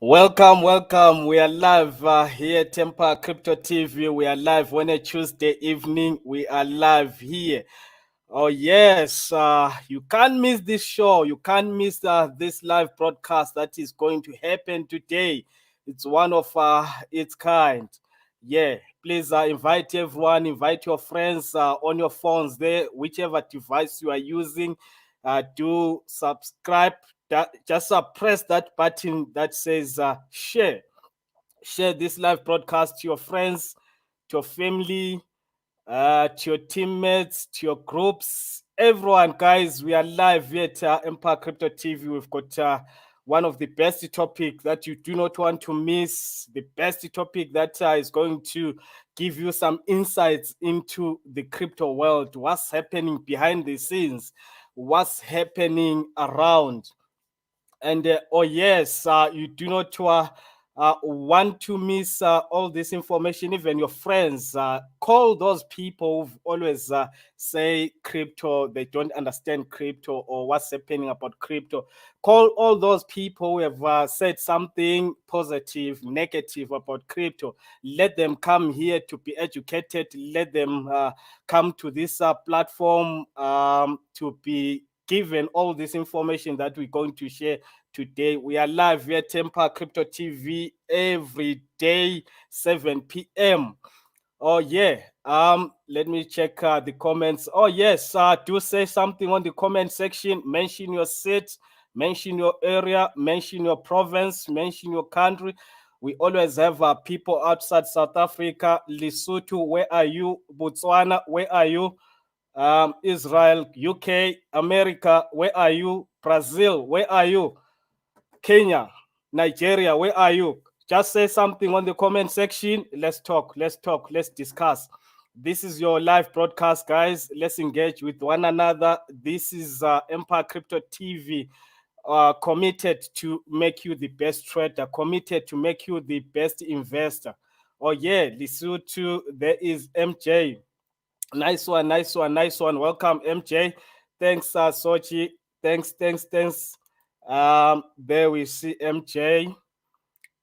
Welcome. We are live here at Temper Crypto TV. We are live on a Tuesday evening. We are live here. Oh, yes. You can't miss this show. You can't miss this live broadcast that is going to happen today. It's one of its kind. Yeah, please invite everyone, invite your friends on your phones there, whichever device you are using. Do subscribe. Just press that button that says share. Share this live broadcast to your friends, to your family, to your teammates, to your groups, everyone, guys. We are live here at Empire Crypto TV. We've got one of the best topics that you do not want to miss. The best topic that is going to give you some insights into the crypto world, what's happening behind the scenes, what's happening around. And oh yes, you do not want to miss all this information. Even your friends, call those people who've always say crypto, they don't understand crypto or what's happening about crypto. Call all those people who have said something positive, negative about crypto. Let them come here to be educated. Let them come to this platform to be given all this information that we're going to share today. We are live via Temper Crypto TV every day, 7 p.m. Oh yeah. Let me check the comments. Oh yes, do say something on the comment section. Mention your state, mention your area, mention your province, mention your country. We always have people outside South Africa. Lesotho, where are you? Botswana, where are you? Israel, UK, America, where are you? Brazil, where are you? Kenya, Nigeria, where are you? Just say something on the comment section. Let's talk, let's discuss. This is your live broadcast, guys. Let's engage with one another. This is Empire Crypto TV, committed to make you the best trader, committed to make you the best investor. Oh, yeah, Lesotho, there is MJ. Nice one. Welcome, MJ. Thanks, Sochi. Thanks. There we see MJ.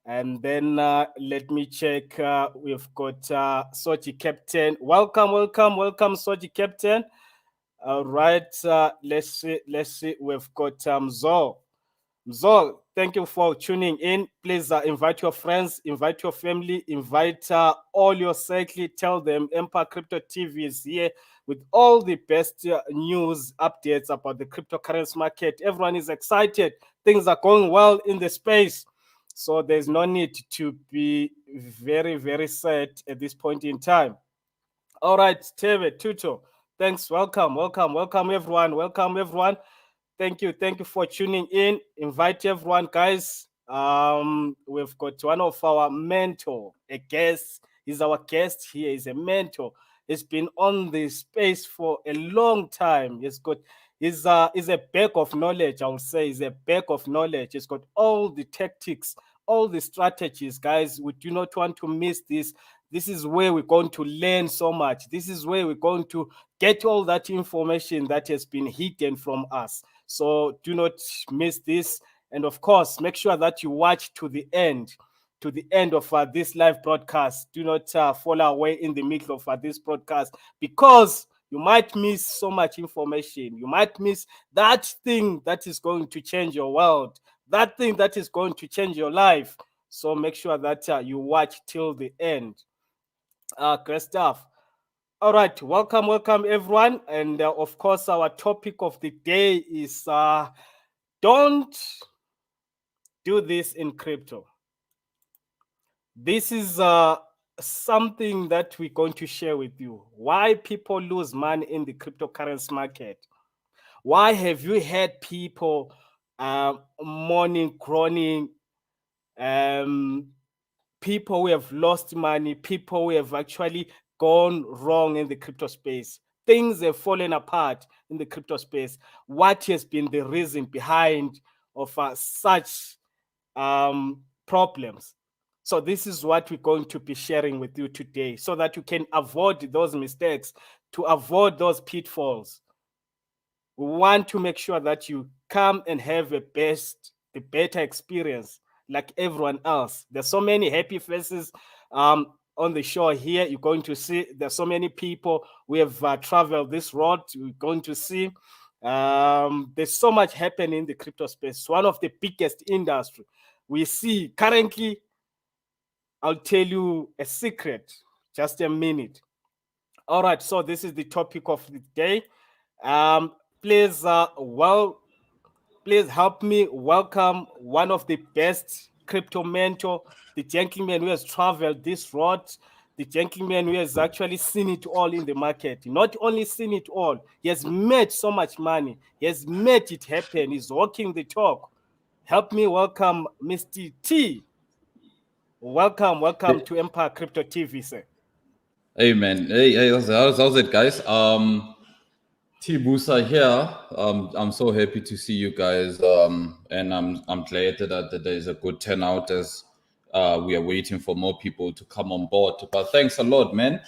And then let me check. We've got Sochi Captain. Welcome, Sochi Captain. All right. Let's see. We've got Zo. Zo, thank you for tuning in. Please invite your friends, invite your family, invite all your circle. Tell them Empire Crypto TV is here with all the best news updates about the cryptocurrency market. Everyone is excited. Things are going well in the space. So there's no need to be very sad at this point in time. All right, Teve, Tuto, thanks. Welcome, everyone. Thank you for tuning in. Invite everyone, guys. We've got one of our mentor, a guest. He's our guest here. He's a mentor. He's been on the space for a long time. He's a bag of knowledge. I would say he's a bag of knowledge. He's got all the tactics, all the strategies, guys. We do not want to miss this. This is where we're going to learn so much. This is where we're going to get all that information that has been hidden from us. So do not miss this. And of course, make sure that you watch to the end of this live broadcast. Do not fall away in the middle of this broadcast, because you might miss so much information. You might miss that thing that is going to change your world, that thing that is going to change your life. So make sure that you watch till the end. Great stuff. All right, welcome everyone. And of course, our topic of the day is don't do this in crypto. This is something that we're going to share with you. Why people lose money in the cryptocurrency market. Why have you had people mourning, groaning, people who have lost money, people who have actually gone wrong in the crypto space? Things have fallen apart in the crypto space. What has been the reason behind of such problems? So this is what we're going to be sharing with you today, so that you can avoid those mistakes, to avoid those pitfalls. We want to make sure that you come and have the better experience like everyone else. There's so many happy faces on the show here. You're going to see there's so many people we have traveled this road. We're going to see there's so much happening in the crypto space. It's one of the biggest industry we see currently. I'll tell you a secret. Just a minute. All right. So this is the topic of the day. Um, please, please help me welcome one of the best crypto mentor, the gentleman who has traveled this road, the gentleman who has actually seen it all in the market. Not only seen it all, he has made so much money. He has made it happen. He's walking the talk. Help me welcome Mr. T. Welcome to Empire Crypto TV, sir. Hey man, hey, how's it, guys? T Busa here. I'm so happy to see you guys. And I'm glad that there is a good turnout as we are waiting for more people to come on board. But thanks a lot, man.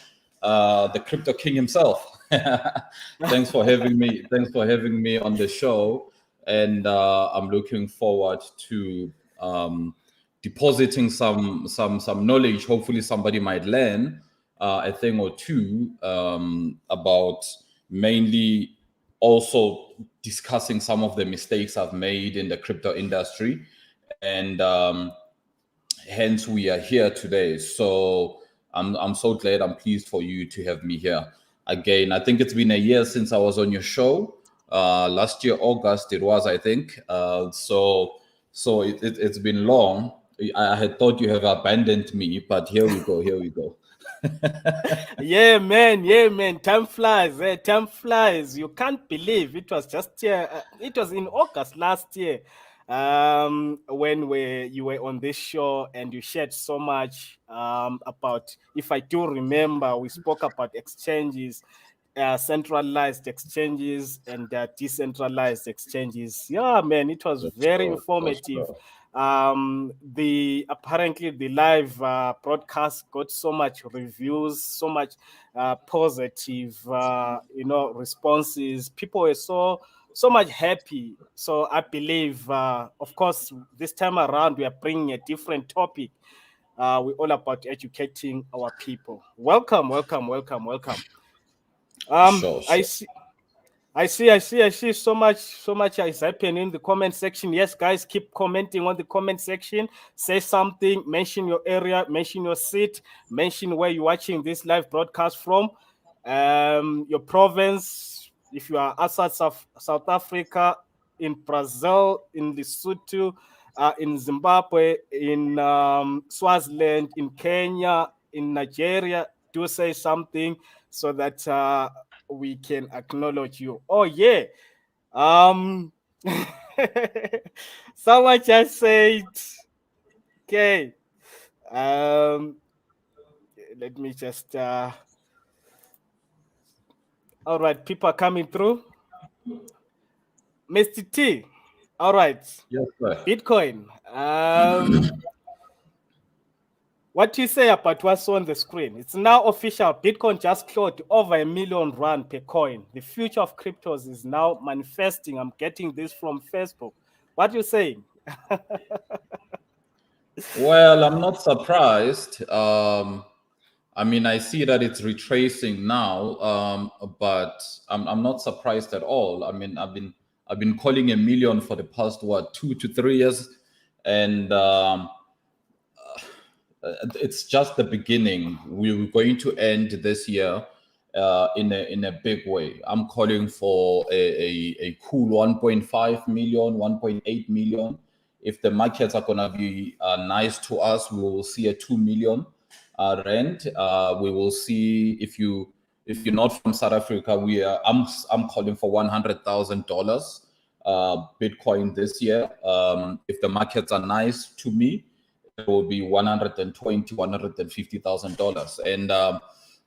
The Crypto King himself. Thanks for having me. Thanks for having me on the show. And I'm looking forward to depositing some knowledge. Hopefully, somebody might learn a thing or two about mainly also discussing some of the mistakes I've made in the crypto industry, and hence we are here today. So I'm so glad. I'm pleased for you to have me here again. I think it's been a year since I was on your show. Last year August it was, I think. So it's been long. I had thought you have abandoned me, but here we go. Here we go. Yeah, man. Yeah, man. Time flies. Time flies. You can't believe it was just it was in August last year, when you were on this show and you shared so much about. If I do remember, we spoke about exchanges. Centralized exchanges and decentralized exchanges. Yeah, man, it was That's very true. That's informative. true. The apparently the live broadcast got so much reviews, so much positive, responses. People were so much happy. So I believe, of course, this time around we are bringing a different topic. We're all about educating our people. Welcome, welcome, welcome, welcome. Sure, I sure. see. I see so much is happening in the comment section. Yes, guys, keep commenting on the comment section. Say something, mention your area, mention your seat, mention where you're watching this live broadcast from, your province, if you are outside South Africa, in Brazil, in Lesotho, in Zimbabwe, in Swaziland, in Kenya, in Nigeria. Do say something so that we can acknowledge you. Oh yeah. Um Someone just said, okay. Um Let me just all right, people are coming through. Mr. T. All right. Yes, sir. Bitcoin. What do you say about what's on the screen? It's now official. Bitcoin just clocked over R1 million per coin. The future of cryptos is now manifesting. I'm getting this from Facebook. What are you saying? Well, I'm not surprised. I mean, I see that it's retracing now, but I'm not surprised at all. I mean, I've been calling a million for the past 2 to 3 years, and it's just the beginning. We're going to end this year in a big way. I'm calling for a cool 1.5 million, 1.8 million. If the markets are gonna be nice to us, we will see a 2 million rent. We will see if you're not from South Africa, I'm calling for $100,000 Bitcoin this year. If the markets are nice to me, it will be $150,000. And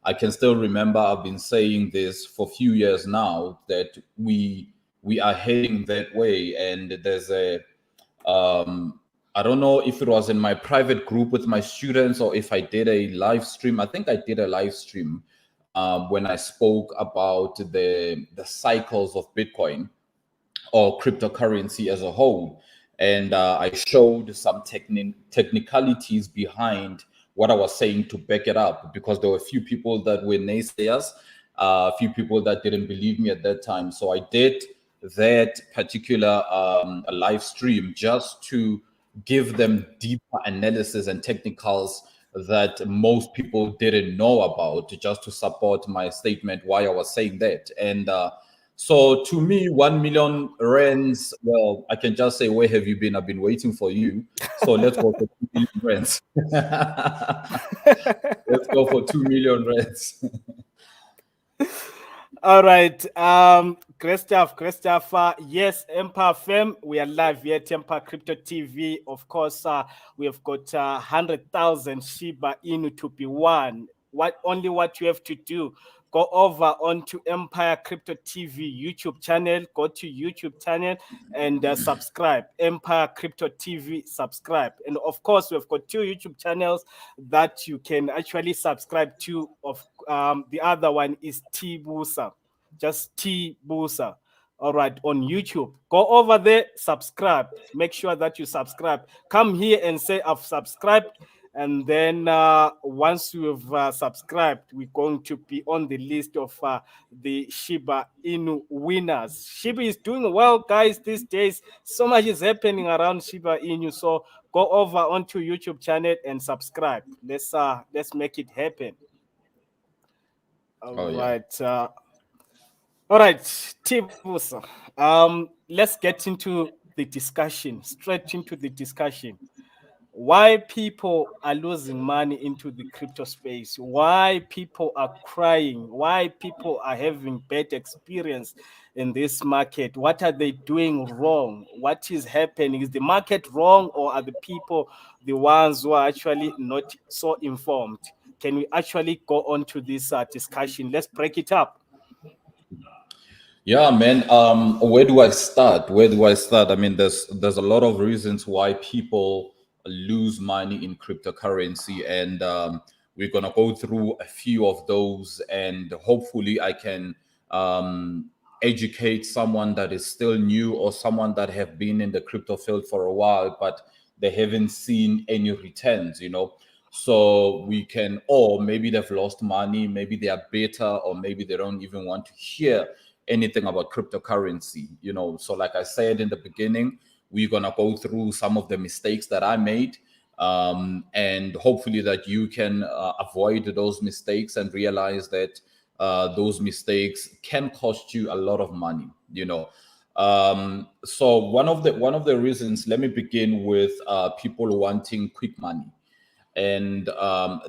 I can still remember I've been saying this for a few years now that we are heading that way. And there's I don't know if it was in my private group with my students or if I did a live stream. I think I did a live stream when I spoke about the cycles of Bitcoin or cryptocurrency as a whole. and I showed some technicalities behind what I was saying to back it up, because there were a few people that were naysayers, a few people that didn't believe me at that time. So I did that particular live stream just to give them deeper analysis and technicals that most people didn't know about, just to support my statement why I was saying that. And so to me, 1 million rands, well, I can just say, where have you been? I've been waiting for you. So let's go for 2 million rands. Let's go for 2 million rands. All right. Christopher. Yes, Empire Fam. We are live here at Empire Crypto TV. Of course, we have got 100,000 Shiba Inu to be won. What you have to do, go over onto Empire Crypto TV YouTube channel. Go to YouTube channel and subscribe. Empire Crypto TV, subscribe. And of course, we've got 2 YouTube channels that you can actually subscribe to. Of the other one is T Busa, just T Busa. All right, on YouTube. Go over there, subscribe. Make sure that you subscribe. Come here and say, I've subscribed. And then once you've subscribed, we're going to be on the list of the Shiba Inu winners. Shiba is doing well, guys, these days. So much is happening around Shiba Inu. So go over onto YouTube channel and subscribe. Let's make it happen. All Oh, yeah. right. All right, Tibusa. Let's get into the discussion, straight into the discussion. Why people are losing money into the crypto space, why people are crying, why people are having bad experience in this market, what are they doing wrong, what is happening, is the market wrong, or are the people the ones who are actually not so informed? Can we actually go on to this discussion? Let's break it up. Yeah, man. Where do I start? Where do I start? I mean, there's a lot of reasons why people lose money in cryptocurrency, and we're gonna go through a few of those, and hopefully, I can educate someone that is still new, or someone that have been in the crypto field for a while, but they haven't seen any returns. So we can, or maybe they've lost money, maybe they are bitter, or maybe they don't even want to hear anything about cryptocurrency. So like I said in the beginning, we're gonna go through some of the mistakes that I made, and hopefully that you can avoid those mistakes and realize that those mistakes can cost you a lot of money. So one of the reasons, let me begin with people wanting quick money. And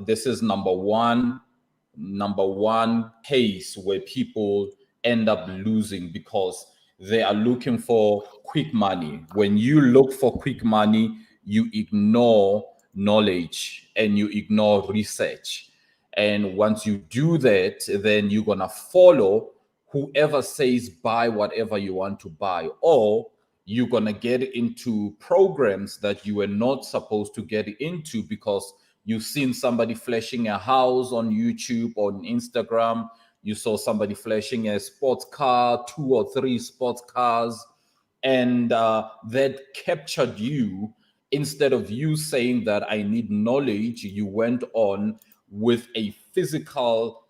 this is number one case where people end up losing, because they are looking for quick money. When you look for quick money, you ignore knowledge and you ignore research. And once you do that, then you're gonna follow whoever says buy whatever you want to buy, or you're gonna get into programs that you were not supposed to get into because you've seen somebody flashing a house on YouTube or on Instagram. You saw somebody flashing a sports car, 2 or 3 sports cars, and that captured you. Instead of you saying that I need knowledge, you went on with a physical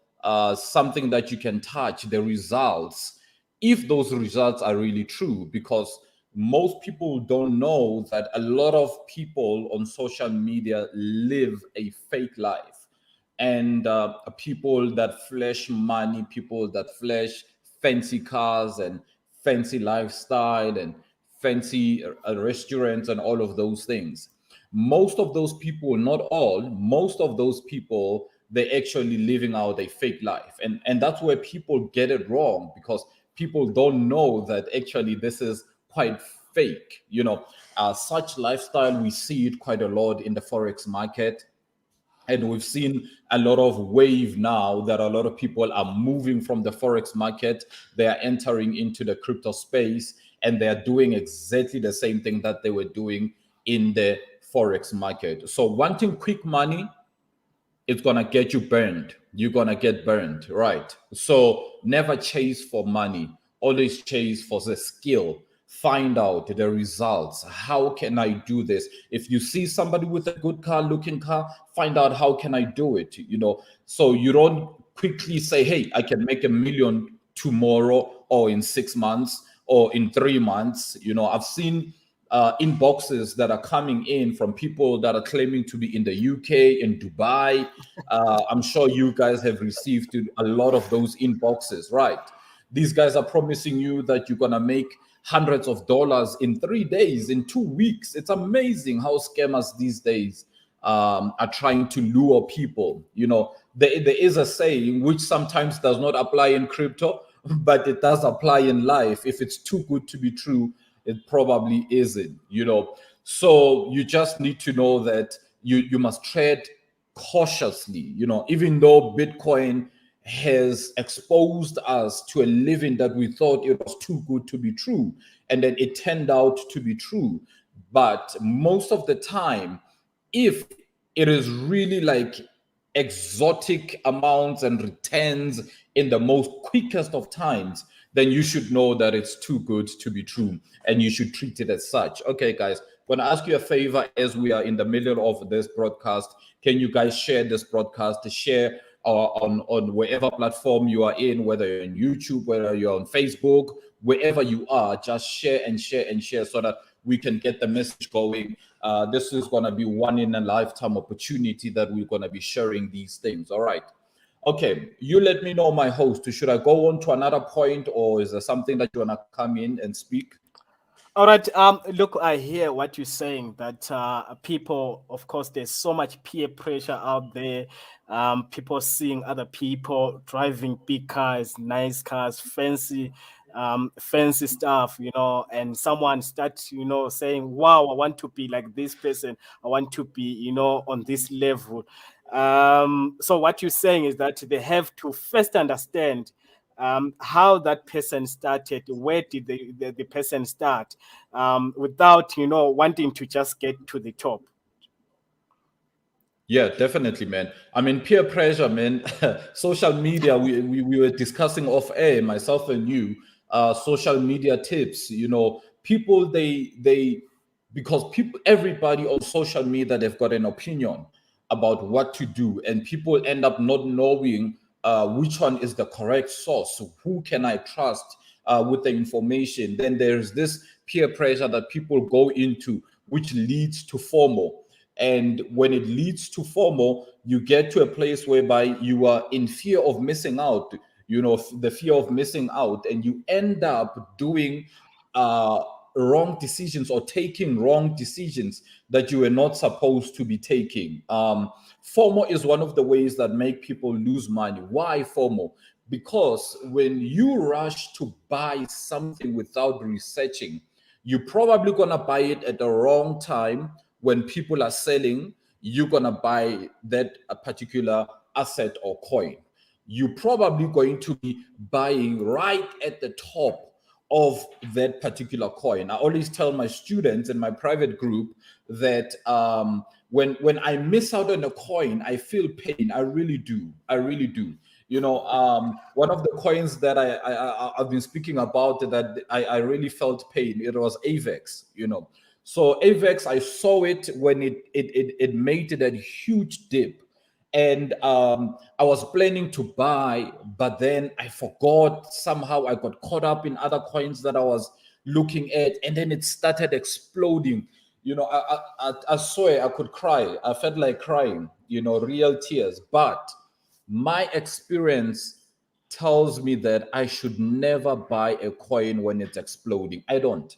something that you can touch, the results, if those results are really true. Because most people don't know that a lot of people on social media live a fake life. And people that flash money, people that flash fancy cars and fancy lifestyle and fancy restaurants and all of those things, most of those people, not all, most of those people, they're actually living out a fake life. And that's where people get it wrong, because people don't know that actually this is quite fake. Such lifestyle, we see it quite a lot in the forex market. And we've seen a lot of wave now that a lot of people are moving from the forex market. They are entering into the crypto space, and they are doing exactly the same thing that they were doing in the forex market. So wanting quick money, it's gonna get you burned. You're gonna get burned, right? So never chase for money. Always chase for the skill. find out the results. How can I do this? If you see somebody with a good car, looking car, find out how can I do it, so you don't quickly say, hey, I can make 1 million tomorrow or in 6 months or in 3 months. I've seen inboxes that are coming in from people that are claiming to be in the UK, in Dubai. I'm sure you guys have received a lot of those inboxes, right? These guys are promising you that you're going to make hundreds of dollars in 3 days, in 2 weeks. It's amazing how scammers these days are trying to lure people. There is a saying which sometimes does not apply in crypto, but it does apply in life. If it's too good to be true, it probably isn't. So you just need to know that you must tread cautiously. Even though Bitcoin has exposed us to a living that we thought it was too good to be true, and then it turned out to be true. But most of the time, if it is really like exotic amounts and returns in the most quickest of times, then you should know that it's too good to be true and you should treat it as such. Okay, guys, I'm going to ask you a favor as we are in the middle of this broadcast. Can you guys share this broadcast? Share on wherever platform you are in, whether you're on YouTube, whether you're on Facebook, wherever you are, just share and share and share so that we can get the message going. This is going to be one in a lifetime opportunity that we're going to be sharing these things. All right. Okay, you let me know, my host. Should I go on to another point, or is there something that you want to come in and speak? All right. Look, I hear what you're saying. That people, of course, there's so much peer pressure out there. People seeing other people driving big cars, nice cars, fancy stuff, and someone starts, saying, "Wow, I want to be like this person. I want to be, on this level." So what you're saying is that they have to first understand how that person started, where did the person start, without wanting to just get to the top. Yeah, definitely, man. I mean, peer pressure, man. Social media, we were discussing off air, myself and you, social media tips. People, because everybody on social media, they've got an opinion about what to do, and people end up not knowing which one is the correct source. So who can I trust with the information? Then there's this peer pressure that people go into, which leads to FOMO. And when it leads to FOMO, you get to a place whereby you are in fear of missing out, the fear of missing out, and you end up doing wrong decisions or taking wrong decisions that you were not supposed to be taking. FOMO is one of the ways that make people lose money. Why FOMO? Because when you rush to buy something without researching, you're probably going to buy it at the wrong time. When people are selling, you're going to buy that a particular asset or coin. You're probably going to be buying right at the top of that particular coin. I always tell my students in my private group that when I miss out on a coin, I feel pain. I really do. I really do. One of the coins that I've been speaking about that I really felt pain. It was AVEX. So AVEX, I saw it when it made that huge dip, and I was planning to buy, but then I forgot. Somehow I got caught up in other coins that I was looking at, and then it started exploding. I swear I could cry. I felt like crying. Real tears. But my experience tells me that I should never buy a coin when it's exploding. I don't.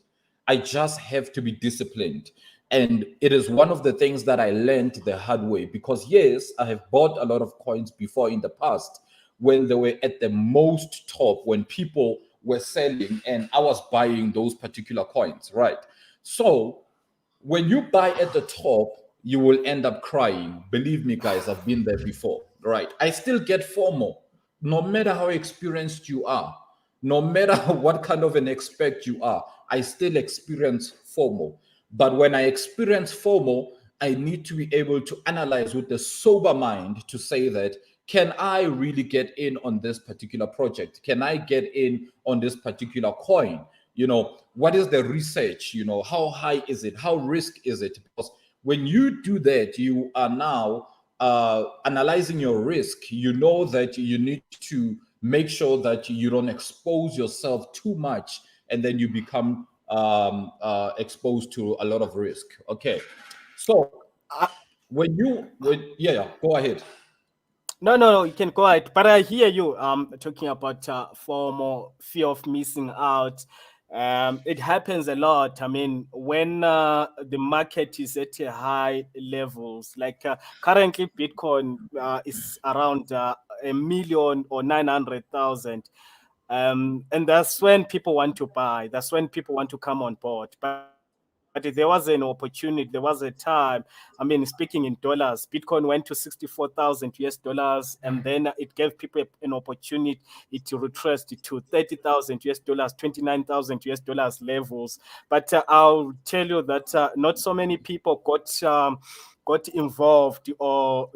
I just have to be disciplined. And it is one of the things that I learned the hard way, because yes, I have bought a lot of coins before in the past when they were at the most top, when people were selling and I was buying those particular coins, right? So when you buy at the top, you will end up crying. Believe me, guys, I've been there before, right? I still get FOMO, no matter how experienced you are, no matter what kind of an expert you are, I still experience FOMO. But when I experience FOMO, I need to be able to analyze with a sober mind to say that, can I really get in on this particular project? Can I get in on this particular coin? What is the research? How high is it? How risk is it? Because when you do that, you are now analyzing your risk. You know that you need to make sure that you don't expose yourself too much, and then you become exposed to a lot of risk. Okay, so yeah, go ahead. No, you can go ahead. But I hear you talking about FOMO, fear of missing out. It happens a lot. I mean, when the market is at a high levels, like currently Bitcoin is around a million or 900,000. And that's when people want to buy. That's when people want to come on board. But there was an opportunity. There was a time. I mean, speaking in dollars, Bitcoin went to 64,000 US dollars, and then it gave people an opportunity to retrace to 30,000 US dollars, 29,000 US dollars levels. But I'll tell you that not so many people got involved, or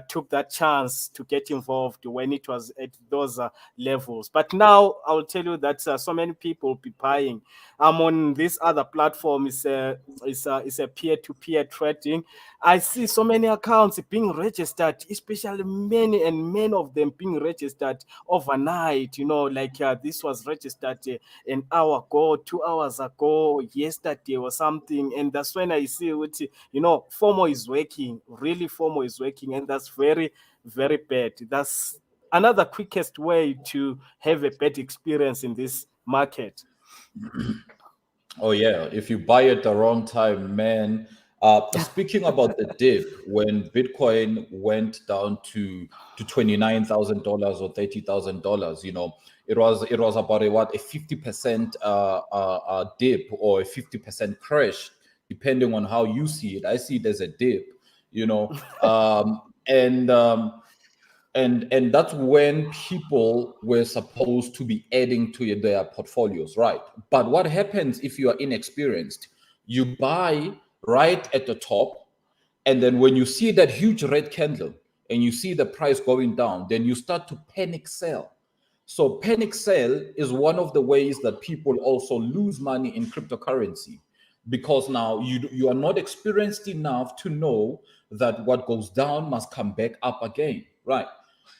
took that chance to get involved when it was at those levels. But now I'll tell you that so many people be buying. I'm on this other platform. It's a peer-to-peer trading. I see so many accounts being registered, especially many of them being registered overnight. Like this was registered an hour ago, 2 hours ago, yesterday or something. And that's when I see what FOMO is working. Really, FOMO is working, and that's very, very bad. That's another quickest way to have a bad experience in this market. Oh yeah, if you buy at the wrong time, man. Speaking about the dip, when Bitcoin went down to $29,000 or $30,000, it was about a 50% dip or a 50% crash, depending on how you see it. I see it as a dip, you know, and and that's when people were supposed to be adding to their portfolios, right? But what happens if you are inexperienced? You buy right at the top, and then when you see that huge red candle and you see the price going down, then you start to panic sell. So panic sell is one of the ways that people also lose money in cryptocurrency, because now you are not experienced enough to know that what goes down must come back up again, right?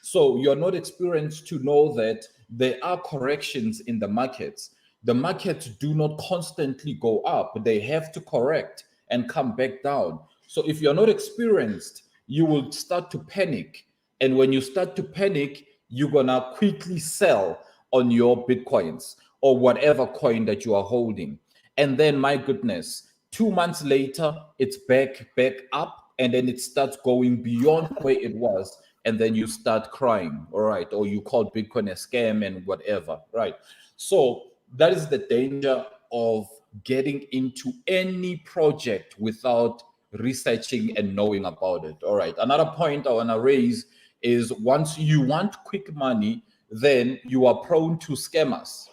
So you're not experienced to know that there are corrections in the markets. The markets do not constantly go up, they have to correct and come back down. So if you're not experienced, you will start to panic. And when you start to panic, you're gonna quickly sell on your Bitcoins or whatever coin that you are holding. And then, my goodness, 2 months later, it's back up, and then it starts going beyond where it was, and then you start crying, all right, or you call Bitcoin a scam and whatever, right? So that is the danger of getting into any project without researching and knowing about it. All right. Another point I want to raise is, once you want quick money, then you are prone to scammers.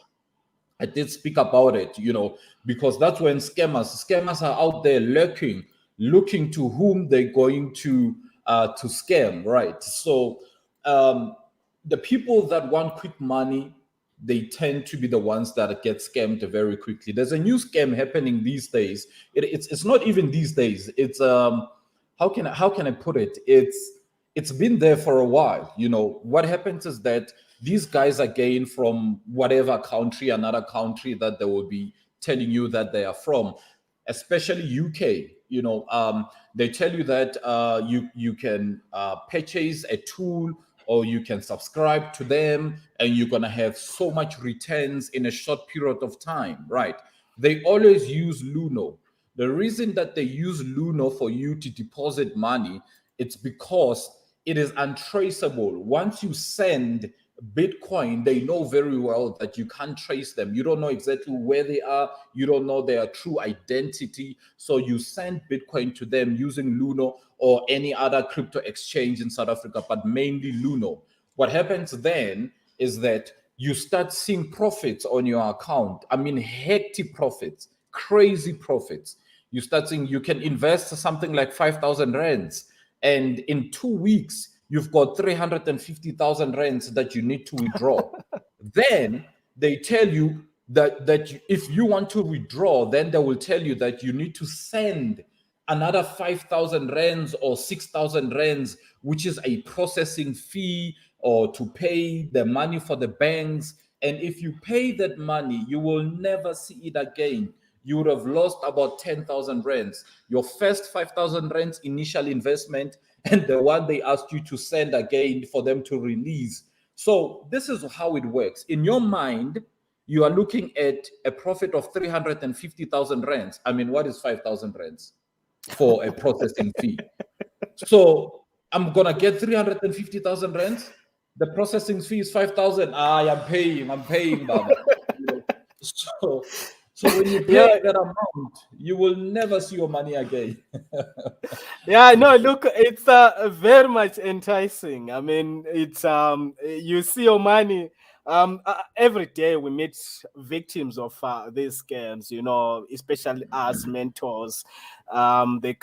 I did speak about it, because that's when scammers are out there lurking, looking to whom they're going to scam, right? So the people that want quick money, they tend to be the ones that get scammed very quickly. There's a new scam happening these days. It's not even these days. It's how can I put it? It's been there for a while. What happens is that these guys are gain from whatever country, another country that they will be telling you that they are from, especially UK. They tell you that you can purchase a tool, or you can subscribe to them, and you're gonna have so much returns in a short period of time, right? They always use Luno. The reason that they use Luno for you to deposit money, it's because it is untraceable. Once you send Bitcoin, they know very well that you can't trace them. You don't know exactly where they are. You don't know their true identity. So you send Bitcoin to them using Luno or any other crypto exchange in South Africa, but mainly Luno. What happens then is that you start seeing profits on your account. I mean, hectic profits, crazy profits. You start seeing you can invest something like 5,000 rands, and in 2 weeks, you've got 350,000 rands that you need to withdraw. Then they tell you if you want to withdraw, then they will tell you that you need to send another 5,000 rands or 6,000 rands, which is a processing fee, or to pay the money for the banks. And if you pay that money, you will never see it again. You would have lost about 10,000 rands. Your first 5,000 rands initial investment, and the one they asked you to send again for them to release. So this is how it works. In your mind, you are looking at a profit of 350,000 rands. I mean, what is 5,000 rands for a processing fee? So I'm gonna get 350,000 rands. The processing fee is 5,000. I'm paying, Baba. So when you pay Yeah, that amount, you will never see your money again. yeah, no, look, it's very much enticing. I mean, it's you see your money. Every day we meet victims of these scams, you know, especially us mentors. They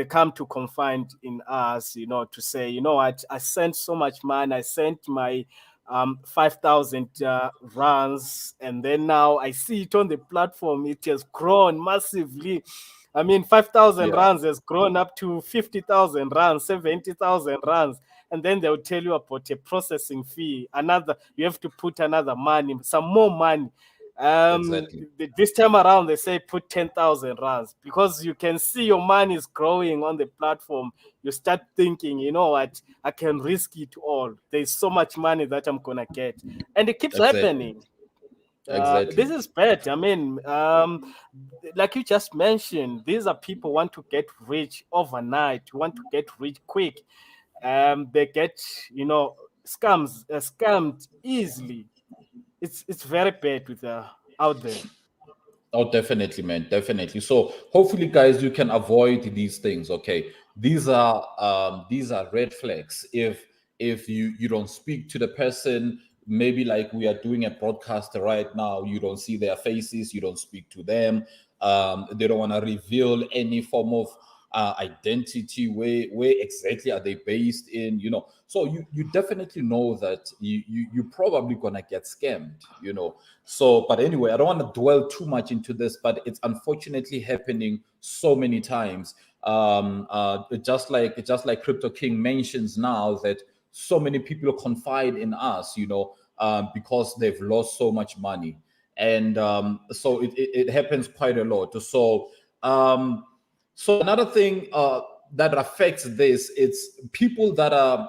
come to confide in us, you know, to say, you know what, I sent so much money. I sent my 5,000 runs, and then now I see it on the platform. It has grown massively. I mean, 5,000 Yeah, runs has grown up to 50,000 runs, 70,000 runs. And then they'll tell you about a processing fee. Another, you have to put another money, some more money. exactly. This time around, they say put 10,000 runs because you can see your money is growing on the platform. You start thinking, you know what, I can risk it all. There's so much money that I'm going to get. And it keeps Exactly. happening. This Exactly. is bad. I mean, like you just mentioned, these are people want to get rich overnight, want to get rich quick. They get, you know, scammed easily. It's very bad with out there. Oh, definitely, man, definitely. So hopefully, guys, you can avoid these things. Okay, these are red flags. If you don't speak to the person, maybe like we are doing a broadcast right now, you don't see their faces, you don't speak to them. They don't want to reveal any form of identity. Where exactly are they based in? You know, so you definitely know that you probably gonna get scammed. You know, so, but anyway, I don't want to dwell too much into this, but it's unfortunately happening so many times. Just like Crypto King mentions now that so many people confide in us, you know, because they've lost so much money, and so it happens quite a lot. So another thing that affects this, it's people that are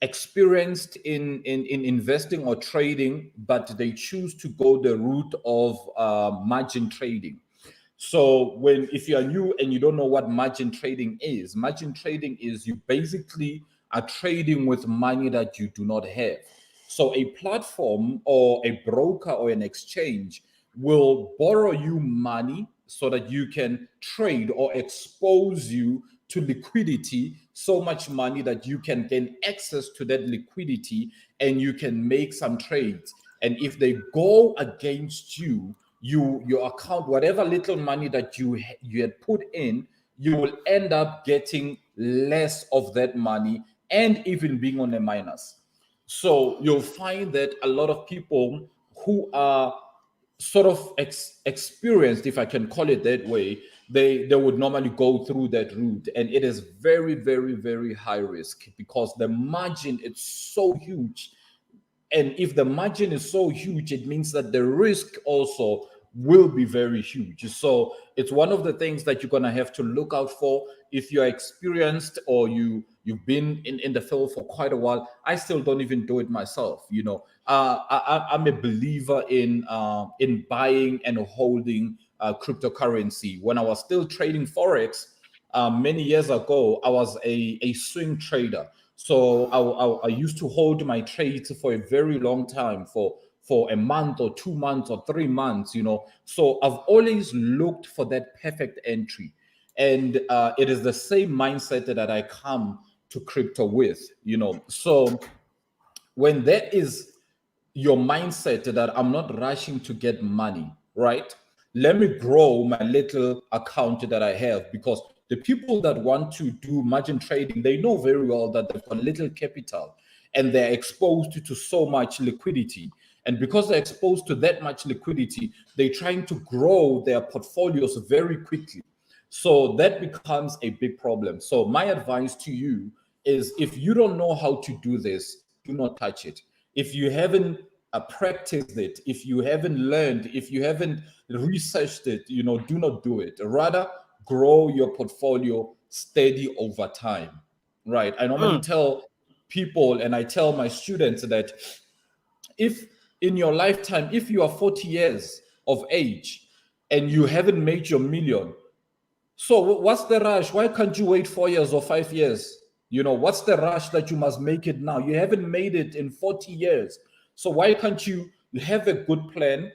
experienced in investing or trading, but they choose to go the route of margin trading. So when if you are new and you don't know what margin trading is you basically are trading with money that you do not have. So a platform or a broker or an exchange will borrow you money so that you can trade or expose you to liquidity, so much money that you can gain access to that liquidity and you can make some trades. And if they go against you, your account, whatever little money that you had put in, you will end up getting less of that money and even being on a minus. So you'll find that a lot of people who are sort of experienced, if I can call it that way, they would normally go through that route, and it is very, very, very high risk because the margin is so huge. And if the margin is so huge, it means that the risk also will be very huge. So it's one of the things that you're gonna have to look out for if you're experienced or you've been in the field for quite a while. I still don't even do it myself. You know, I'm a believer in buying and holding cryptocurrency. When I was still trading forex, many years ago, I was a swing trader. So I used to hold my trades for a very long time, for a month or 2 months or 3 months, you know. So I've always looked for that perfect entry. And it is the same mindset that I come to crypto with, you know. So when there is your mindset that I'm not rushing to get money, right? Let me grow my little account that I have, because the people that want to do margin trading, they know very well that they've got little capital and they're exposed to so much liquidity. And because they're exposed to that much liquidity, they're trying to grow their portfolios very quickly. So that becomes a big problem. So my advice to you is, if you don't know how to do this, do not touch it. If you haven't practiced it, if you haven't learned, if you haven't researched it, do not do it. Rather, grow your portfolio steady over time. Right. I normally tell people, and I tell my students, that if in your lifetime, if you are 40 years of age and you haven't made your million, so what's the rush? Why can't you wait 4 years or 5 years? What's the rush that you must make it now? You haven't made it in 40 years. So why can't you have a good plan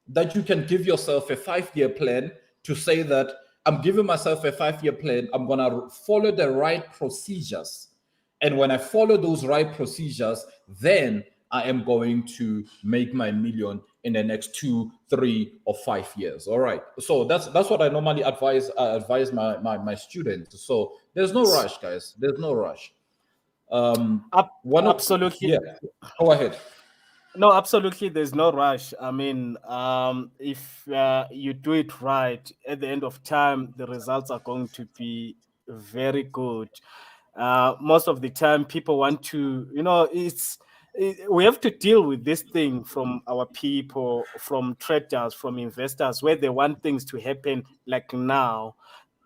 that you can give yourself a 5-year plan to say that I'm giving myself a 5-year plan. I'm going to follow the right procedures. And when I follow those right procedures, then I am going to make my million in the next 2, 3, or 5 years. All right. So that's what I normally advise my students. So there's no rush, guys. There's no rush. Absolutely. Yeah. Go ahead. No, absolutely. There's no rush. I mean, if you do it right, at the end of time, the results are going to be very good. Most of the time, people want to, we have to deal with this thing from our people, from traders, from investors, where they want things to happen like now,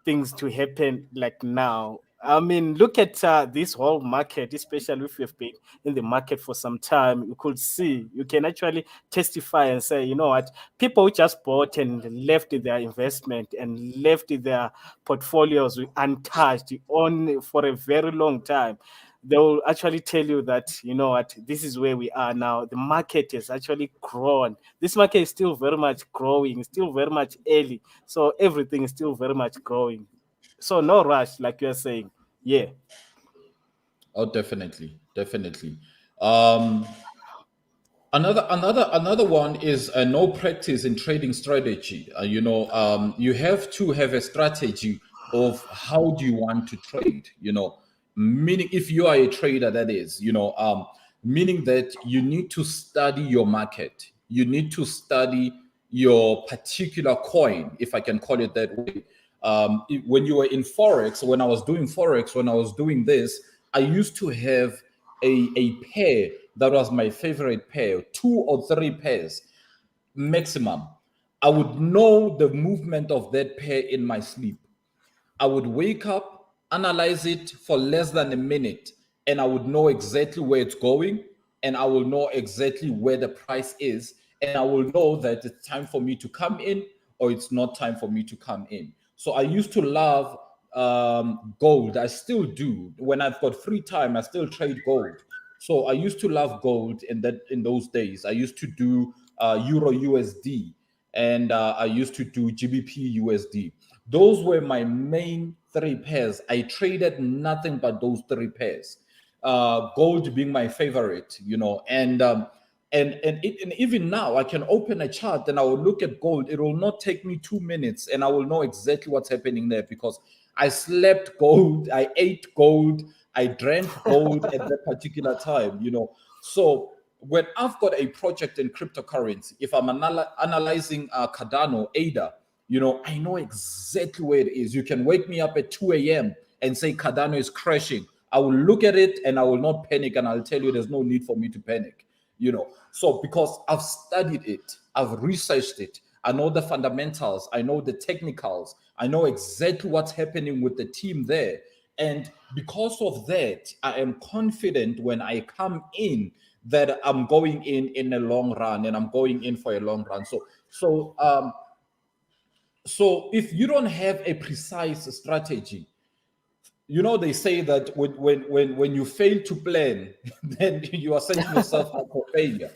things to happen like now. I mean, look at this whole market, especially if you've been in the market for some time. You could see, you can actually testify and say, you know what, people just bought and left their investment and left their portfolios untouched on for a very long time. They will actually tell you that, you know what, this is where we are now. The market has actually grown. This market is still very much growing, still very much early. So everything is still very much growing. So no rush, like you're saying. Yeah. Oh, definitely, definitely. Um, another one is no practice in trading strategy. You have to have a strategy of how do you want to trade. Meaning, if you are a trader, that is, meaning that you need to study your market. You need to study your particular coin, if I can call it that way. When you were in forex, when I was doing forex, when I was doing this, I used to have a pair that was my favorite pair, 2 or 3 pairs maximum. I would know the movement of that pair in my sleep. I would wake up, analyze it for less than a minute, and I would know exactly where it's going, and I will know exactly where the price is, and I will know that it's time for me to come in or it's not time for me to come in. So I used to love gold. I still do. When I've got free time, I still trade gold. So I used to love gold in those days. I used to do Euro USD, and I used to do GBP USD. Those were my main 3 pairs. I traded nothing but those 3 pairs. Gold being my favorite, and even now I can open a chart and I will look at gold. It will not take me 2 minutes, and I will know exactly what's happening there because I slept gold, I ate gold, I drank gold at that particular time. So when I've got a project in cryptocurrency, if I'm analyzing Cardano, ADA, I know exactly where it is. You can wake me up at 2 a.m. and say Cardano is crashing. I will look at it and I will not panic, and I'll tell you there's no need for me to panic. So because I've studied it, I've researched it, I know the fundamentals, I know the technicals, I know exactly what's happening with the team there. And because of that, I am confident when I come in that I'm going in a long run, and I'm going in for a long run. So if you don't have a precise strategy, they say that when you fail to plan, then you are setting yourself up for failure.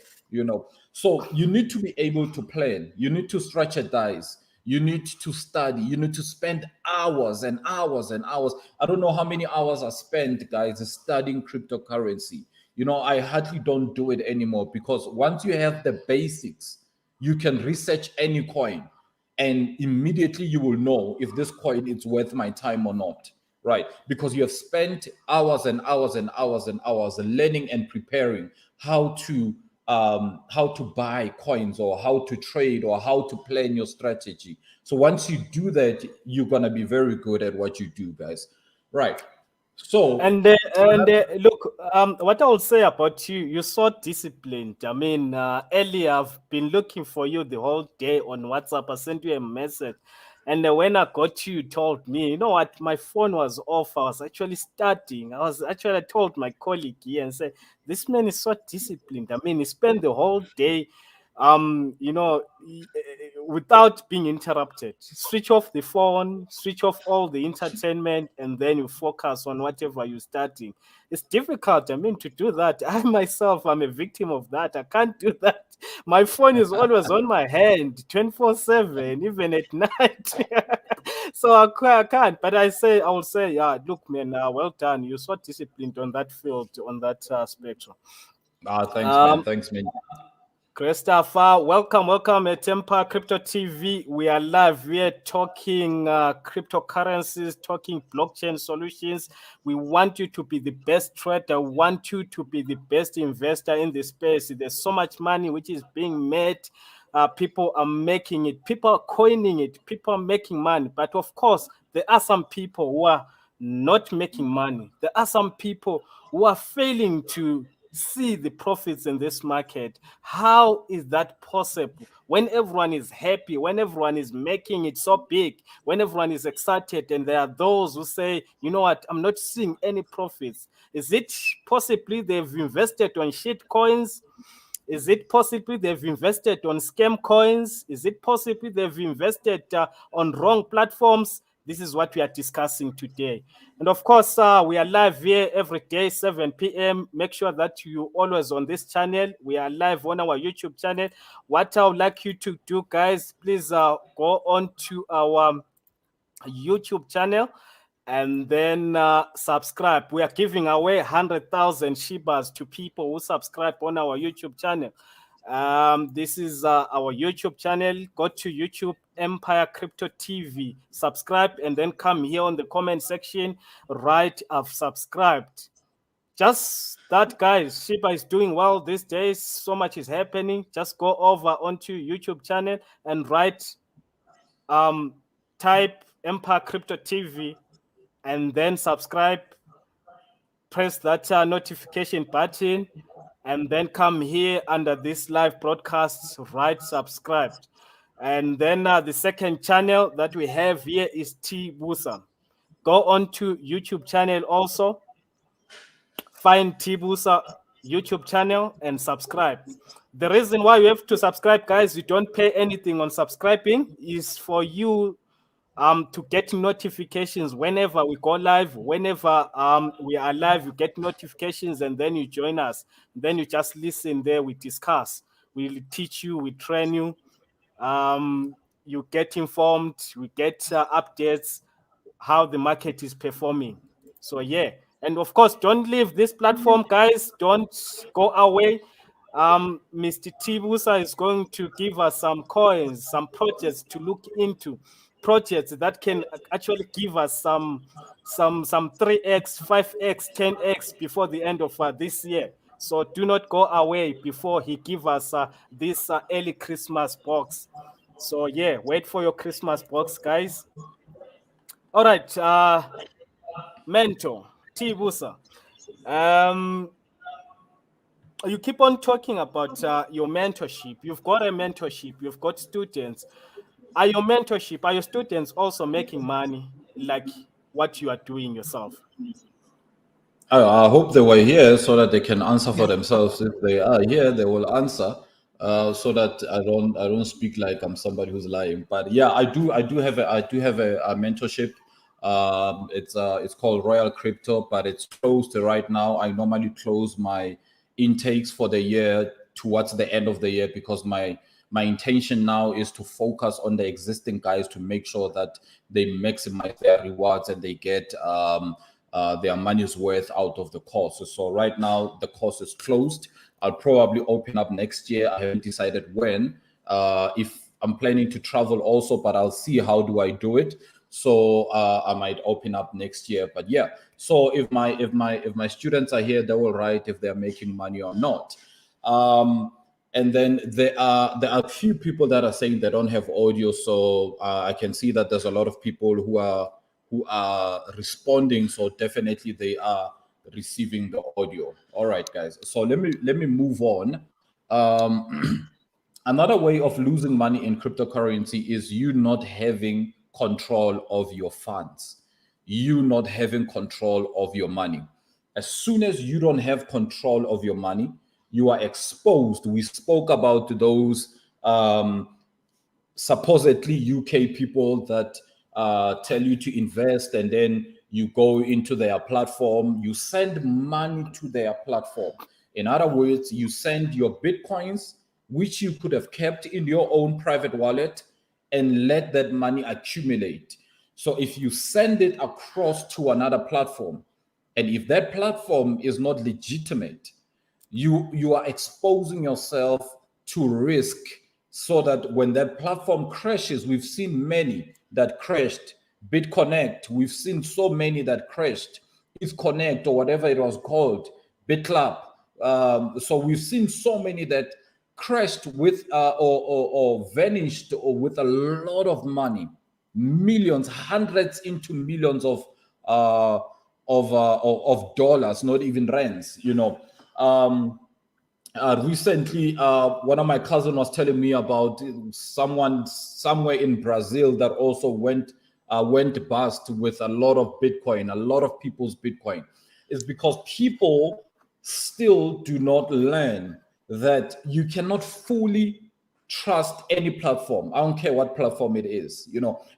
So you need to be able to plan. You need to strategize. You need to study. You need to spend hours and hours and hours. I don't know how many hours I spent, guys, studying cryptocurrency. I hardly don't do it anymore because once you have the basics, you can research any coin, and immediately you will know if this coin is worth my time or not. Right, because you have spent hours and hours and hours and hours learning and preparing how to how to buy coins or how to trade or how to plan your strategy. So once you do that, you're gonna be very good at what you do, guys. Right. So Look, what I will say about you, you're so disciplined. I mean, earlier I've been looking for you the whole day on WhatsApp. I sent you a message, and when I got you, you told me, you know what, my phone was off. I was actually studying. I told my colleague here and said, this man is so disciplined. I mean, he spent the whole day without being interrupted. Switch off the phone, switch off all the entertainment, and then you focus on whatever you're studying. It's difficult, I mean, to do that. I myself, I'm a victim of that. I can't do that. My phone is always on my hand 24/7, even at night. So I can't. But I will say, yeah, look, man, well done. You're so disciplined on that field, on that spectrum. thanks, man. Um, Thanks, man. Christopher, welcome at Temper Crypto TV. We are live. We are talking cryptocurrencies, talking blockchain solutions. We want you to be the best trader. We want you to be the best investor in this space. There's so much money which is being made. People are making it. People are coining it. People are making money. But of course, there are some people who are not making money. There are some people who are failing to see the profits in this market. How is that possible? When everyone is happy, when everyone is making it so big, when everyone is excited, and there are those who say, you know what, I'm not seeing any profits. Is it possibly they've invested on shit coins? Is it possibly they've invested on scam coins? Is it possibly they've invested on wrong platforms? This is what we are discussing today. And of course, we are live here every day, 7 p.m. Make sure that you always on this channel. We are live on our YouTube channel. What I would like you to do, guys, please go on to our YouTube channel and then subscribe. We are giving away 100,000 Shibas to people who subscribe on our YouTube channel. This is our YouTube channel. Go to YouTube Empire Crypto TV, subscribe, and then come here on the comment section. Write, I've subscribed. Just that, guys. Shiba is doing well these days. So much is happening. Just go over onto YouTube channel and write, type Empire Crypto TV, and then subscribe. Press that notification button, and then come here under this live broadcast, right, subscribed. And then the second channel that we have here is T Busa. Go on to YouTube channel also, find T Busa YouTube channel and subscribe. The reason why you have to subscribe, guys, you don't pay anything on subscribing, is for you to get notifications whenever we go live. Whenever we are live, you get notifications, and then you join us. Then you just listen there, we discuss, we teach you, we train you, you get informed, we get updates how the market is performing. So yeah, and of course, don't leave this platform, guys. Don't go away. Mr. Tibusa is going to give us some coins, some projects to look into, projects that can actually give us some 3x, 5x, 10x before the end of this year. So do not go away before he give us this early Christmas box. So yeah, wait for your Christmas box, guys. All right, mentor Tibusa. You keep on talking about your mentorship. You've got a mentorship. You've got students. Are your students also making money like what you are doing yourself? I hope they were here so that they can answer for themselves. If they are here, they will answer. So that I don't speak like I'm somebody who's lying. But yeah, I do have a mentorship. It's called Royal Crypto, but it's closed right now. I normally close my intakes for the year towards the end of the year, because my intention now is to focus on the existing guys to make sure that they maximize their rewards and they get their money's worth out of the course. So right now the course is closed. I'll probably open up next year. I haven't decided when. If I'm planning to travel also, but I'll see how do I do it. So I might open up next year. But yeah, so if my students are here, they will write if they're making money or not. And then there are a few people that are saying they don't have audio. So I can see that there's a lot of people who are responding. So definitely they are receiving the audio. All right, guys. So let me move on. Another way of losing money in cryptocurrency is you not having control of your funds, you not having control of your money. As soon as you don't have control of your money, you are exposed. We spoke about those supposedly UK people that tell you to invest, and then you go into their platform, you send money to their platform. In other words, you send your Bitcoins, which you could have kept in your own private wallet, and let that money accumulate. So if you send it across to another platform, and if that platform is not legitimate, you are exposing yourself to risk, so that when that platform crashes, we've seen many that crashed. BitConnect, we've seen so many that crashed. ETHConnect, or whatever it was called, BitClap. So we've seen so many that crashed with or vanished, or with a lot of money, millions, hundreds into millions of dollars, not even rands. Recently, one of my cousins was telling me about someone somewhere in Brazil that also went bust with a lot of Bitcoin, a lot of people's Bitcoin. It's because people still do not learn that you cannot fully trust any platform. I don't care what platform it is.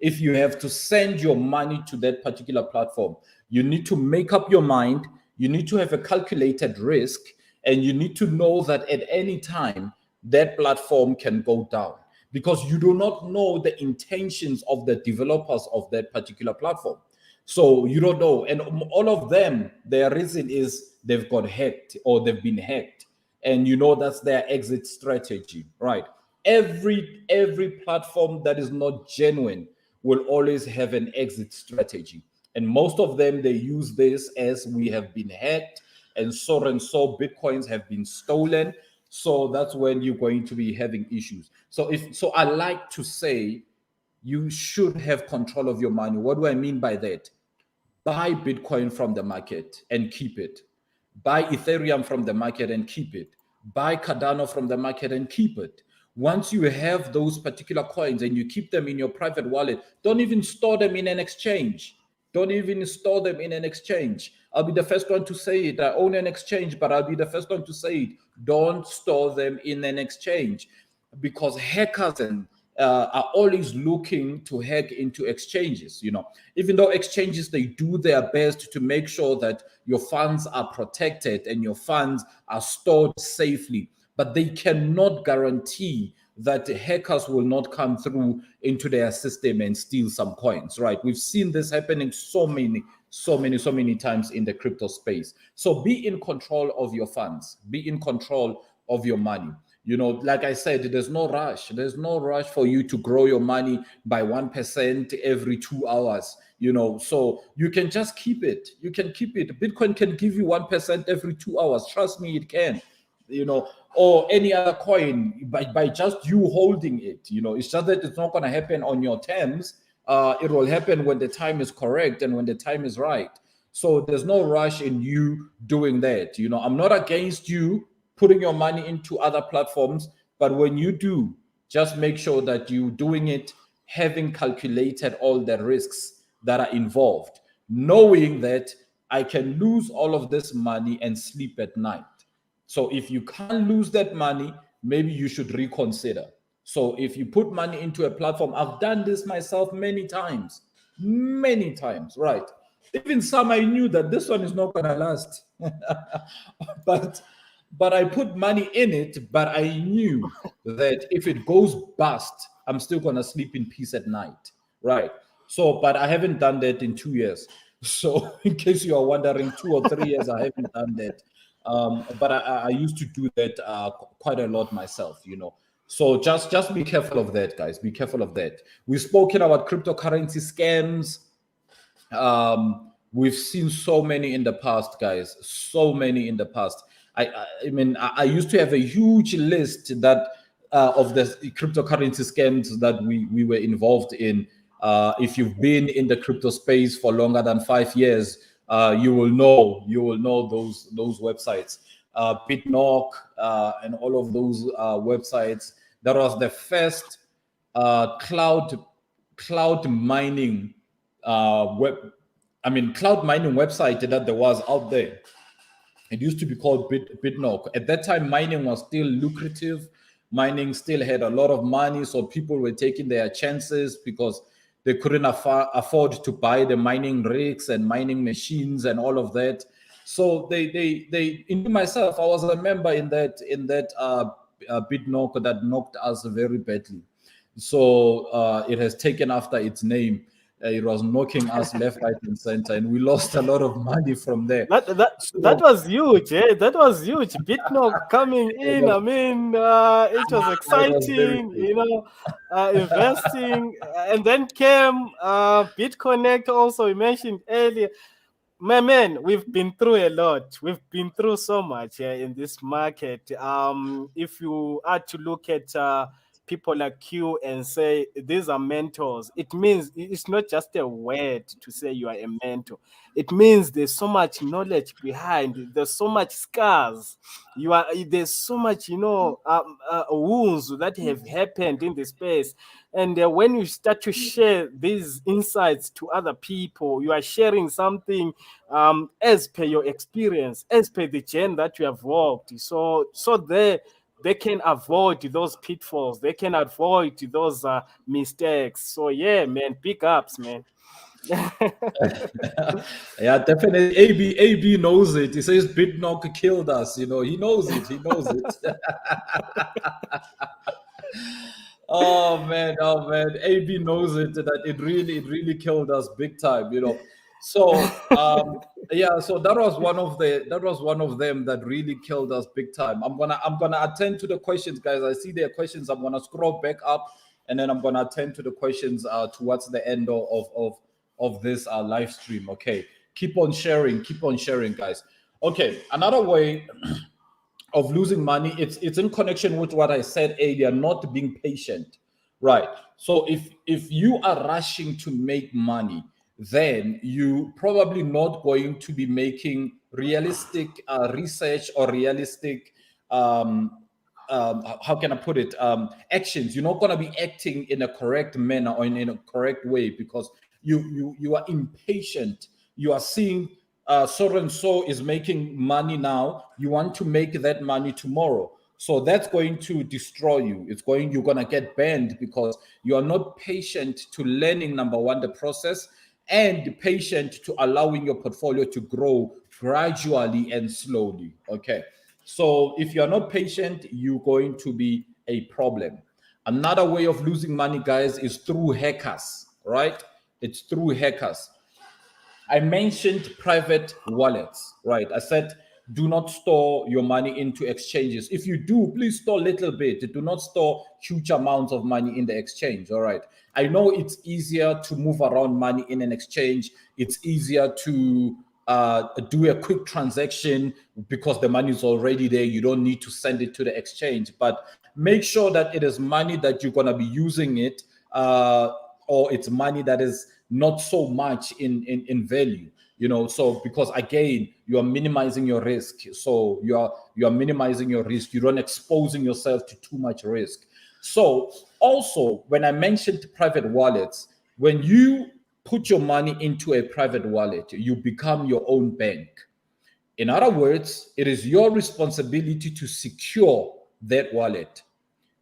If you have to send your money to that particular platform, you need to make up your mind. You need to have a calculated risk, and you need to know that at any time that platform can go down, because you do not know the intentions of the developers of that particular platform. So you don't know. And all of them, their reason is they've got hacked or they've been hacked. And that's their exit strategy, right? Every platform that is not genuine will always have an exit strategy. And most of them, they use this as we have been hacked, and so Bitcoins have been stolen. So that's when you're going to be having issues. So I like to say you should have control of your money. What do I mean by that? Buy Bitcoin from the market and keep it. Buy Ethereum from the market and keep it. Buy Cardano from the market and keep it. Once you have those particular coins and you keep them in your private wallet, don't even store them in an exchange. Don't even store them in an exchange. I'll be the first one to say it. I own an exchange, but I'll be the first one to say it. Don't store them in an exchange, because hackers are always looking to hack into exchanges. Even though exchanges, they do their best to make sure that your funds are protected and your funds are stored safely, but they cannot guarantee that hackers will not come through into their system and steal some coins, right? We've seen this happening so many times in the crypto space. So be in control of your funds, be in control of your money. Like I said, there's no rush. There's no rush for you to grow your money by 1% every 2 hours. So you can just keep it. You can keep it. Bitcoin can give you 1% every 2 hours. Trust me, it can. Or any other coin, by just you holding it. It's just that it's not going to happen on your terms. It will happen when the time is correct and when the time is right. So there's no rush in you doing that. I'm not against you putting your money into other platforms, but when you do, just make sure that you're doing it having calculated all the risks that are involved, knowing that I can lose all of this money and sleep at night. So if you can't lose that money, maybe you should reconsider. So if you put money into a platform, I've done this myself many times, right? Even some I knew that this one is not going to last. But I put money in it, but I knew that if it goes bust, I'm still going to sleep in peace at night, right? So, but I haven't done that in 2 years. So in case you are wondering, 2 or 3 years, I haven't done that. But I used to do that quite a lot myself. So just be careful of that, guys. Be careful of that. We've spoken about cryptocurrency scams. We've seen so many in the past, guys. So many in the past. I mean, I used to have a huge list that of the cryptocurrency scams that we were involved in. If you've been in the crypto space for longer than 5 years, you will know those websites, Bitnock, and all of those websites. That was the first cloud mining cloud mining website that there was out there. It used to be called Bitnock. At that time, mining was still lucrative. Mining still had a lot of money, so people were taking their chances because they couldn't afford to buy the mining rigs and mining machines and all of that. So they into myself, I was a member in that Bitnock that knocked us very badly. So it has taken after its name. It was knocking us left, right, and center, and we lost a lot of money from there. That So was huge, eh? That was huge. Bitnock coming it in. was, I mean, it was it was very exciting, good. investing. And then came BitConnect also, you mentioned earlier. My man, we've been through a lot. We've been through so much in this market. If you are to look at people like you and say these are mentors, it means it's not just a word to say you are a mentor. It means there's so much knowledge behind. There's so much scars. There's so much wounds that have happened in the space. And when you start to share these insights to other people, you are sharing something as per your experience, as per the journey that you have walked. So they can avoid those pitfalls. They can avoid those mistakes. So yeah, man, big ups, man. Yeah, definitely. AB knows it. He says Bitnock killed us. He knows it. He knows it. Oh man, AB knows it that it really killed us big time. So yeah, so that was one of them that really killed us big time. I'm gonna attend to the questions, guys. I see their questions. I'm gonna scroll back up, and then I'm gonna attend to the questions towards the end of this live stream. Okay, keep on sharing, guys. Okay, another way of losing money, it's in connection with what I said earlier, not being patient, right? So if you are rushing to make money, then you probably not going to be making realistic research or realistic how can I put it, actions. You're not going to be acting in a correct manner or in a correct way because you are impatient. You are seeing so and so is making money now. You want to make that money tomorrow. So that's going to destroy you. You're going to get banned because you are not patient to learning, number one, the process, and patient to allowing your portfolio to grow gradually and slowly. Okay. So if you're not patient, you're going to be a problem. Another way of losing money, guys, is through hackers, right? It's through hackers. I mentioned private wallets, right? I said, do not store your money into exchanges. If you do, please store a little bit. Do not store huge amounts of money in the exchange, all right? I know it's easier to move around money in an exchange. It's easier to do a quick transaction because the money is already there. You don't need to send it to the exchange. But make sure that it is money that you're going to be using it, or it's money that is not so much in value. So because again, you are minimizing your risk. So you are minimizing your risk. You're not exposing yourself to too much risk. So also, when I mentioned private wallets, when you put your money into a private wallet, you become your own bank. In other words, it is your responsibility to secure that wallet.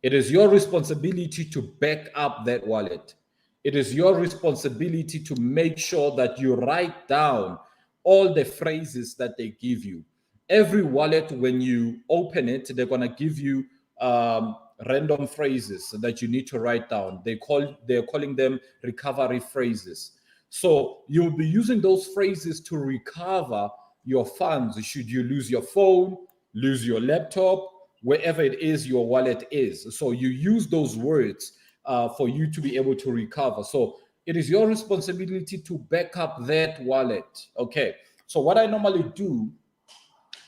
It is your responsibility to back up that wallet. It is your responsibility to make sure that you write down all the phrases that they give you. Every wallet, when you open it, they're going to give you random phrases that you need to write down. They're calling them recovery phrases. So you'll be using those phrases to recover your funds should you lose your phone, lose your laptop, wherever it is your wallet is. So you use those words for you to be able to recover. So it is your responsibility to back up that wallet. Okay. So what I normally do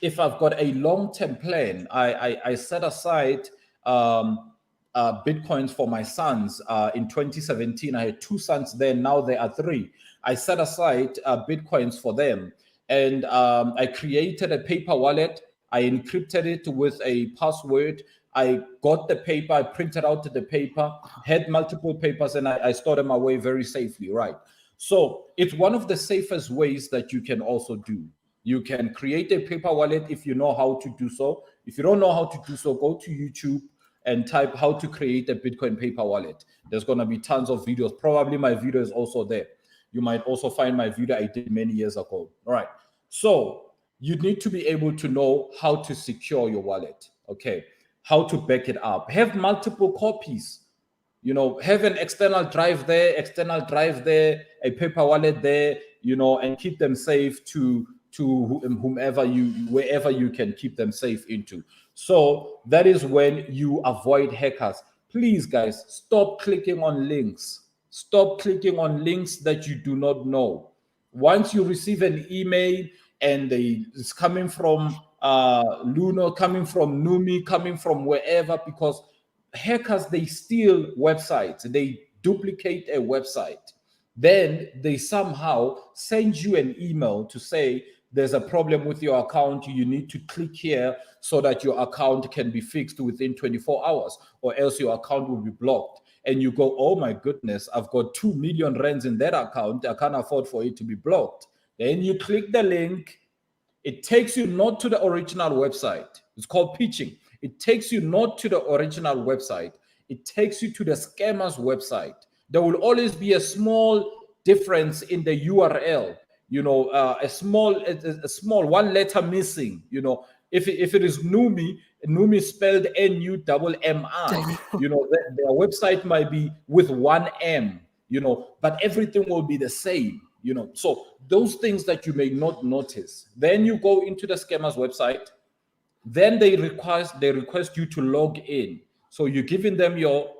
If I've got a long-term plan, I set aside um, bitcoins for my sons. In 2017, I had two sons then. Now there are three. I set aside bitcoins for them, and I created a paper wallet. I encrypted it with a password. I got the paper. I printed out the paper. Had multiple papers, and I stored them away very safely. Right. So it's one of the safest ways that you can also do. You can create a paper wallet if you know how to do so. If you don't know how to do so, go to YouTube and type how to create a Bitcoin paper wallet. There's going to be tons of videos. Probably my video is also there. You might also find my video I did many years ago. All right. So you need to be able to know how to secure your wallet. Okay. How to back it up. Have multiple copies. Have an external drive there, a paper wallet there, and keep them safe to wherever you can keep them safe into. So that is when you avoid hackers. Please, guys, stop clicking on links. Stop clicking on links that you do not know. Once you receive an email and it's coming from Luno, coming from Numi, coming from wherever, because hackers, they steal websites, they duplicate a website, then they somehow send you an email to say there's a problem with your account, you need to click here so that your account can be fixed within 24 hours, or else your account will be blocked. And you go, oh my goodness, I've got 2 million rands in that account, I can't afford for it to be blocked. Then you click the link, it takes you not to the original website. It's called pitching. It takes you not to the original website. It takes you to the scammer's website. There will always be a small difference in the URL. A small one letter missing. If it is Numi spelled NUMMI. Their website might be with one M. But everything will be the same. So those things that you may not notice. Then you go into the scammer's website. Then they request you to log in. So you're giving them your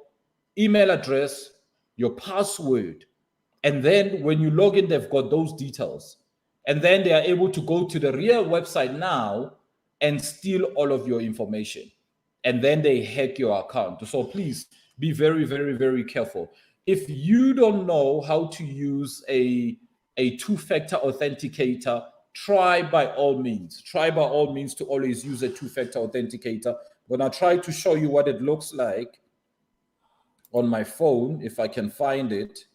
email address, your password, and then when you log in, they've got those details. And then they are able to go to the real website now and steal all of your information. And then they hack your account. So please be very, very, very careful. If you don't know how to use a two-factor authenticator, try by all means to always use a two-factor authenticator. I'm going to try to show you what it looks like on my phone, if I can find it.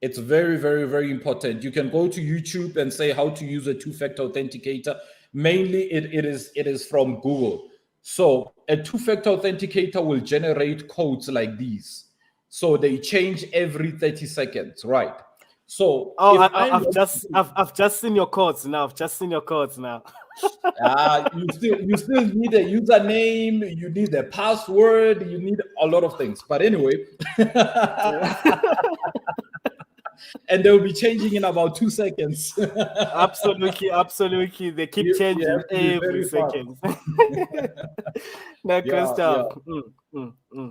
It's very, very, very important. You can go to YouTube and say how to use a two-factor authenticator. Mainly, it is from Google. So a two-factor authenticator will generate codes like these. So they change every 30 seconds, right? So I've just seen your codes now. I've just seen your codes now. You still need a username, you need a password, you need a lot of things. But anyway, and they'll be changing in about 2 seconds. Absolutely. They keep changing every second. Good stuff.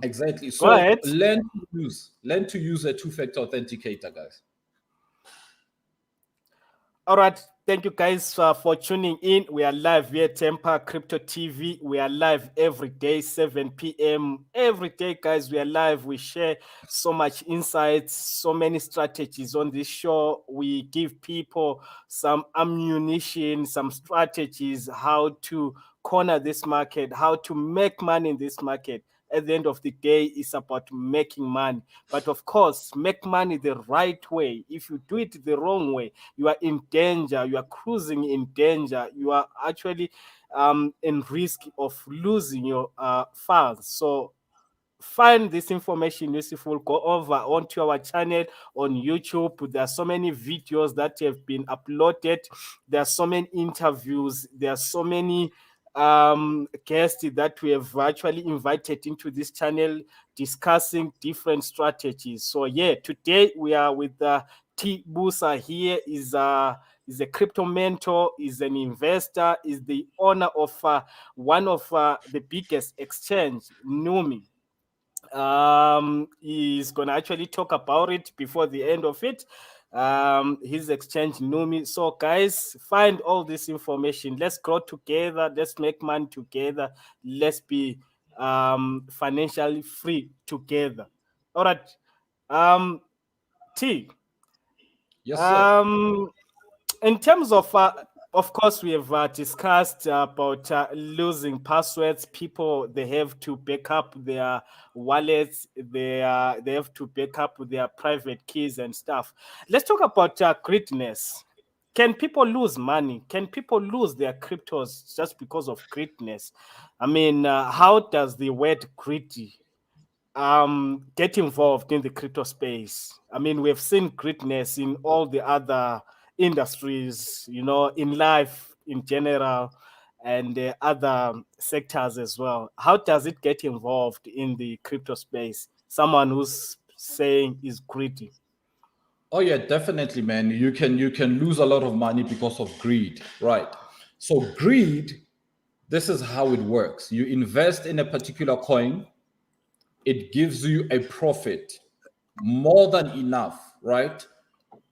Exactly. So learn to use a two-factor authenticator, guys. All right. Thank you guys for tuning in. We are live via Temper Crypto TV. We are live every day, 7 p.m. Every day, guys, we are live. We share so much insights, so many strategies on this show. We give people some ammunition, some strategies, how to corner this market, how to make money in this market. At the end of the day, it's about making money. But of course, make money the right way. If you do it the wrong way, you are in danger. You are cruising in danger. You are actually in risk of losing your funds. So find this information useful, go over onto our channel on YouTube. There are so many videos that have been uploaded. There are so many interviews. There are so many guests that we have actually invited into this channel discussing different strategies. So yeah, today we are with T Busa. Here is a crypto mentor, is an investor, is the owner of one of the biggest exchange, Numi. He's gonna actually talk about it before the end of it. His exchange Numi. So guys, find all this information. Let's grow together. Let's make money together. Let's be financially free together. All right. Um, T. Yes, sir. Um, in terms of course, we have discussed about losing passwords. People, they have to back up their wallets. They have to back up their private keys and stuff. Let's talk about greediness. Can people lose money? Can people lose their cryptos just because of greediness? I mean, how does the word greedy get involved in the crypto space? I mean, we've seen greatness in all the other industries, you know, in life in general, and other sectors as well. How does it get involved in the crypto space? Someone who's saying is greedy. Oh yeah, definitely, man. You can lose a lot of money because of greed, right? So greed, this is how it works. You invest in a particular coin, it gives you a profit more than enough, right?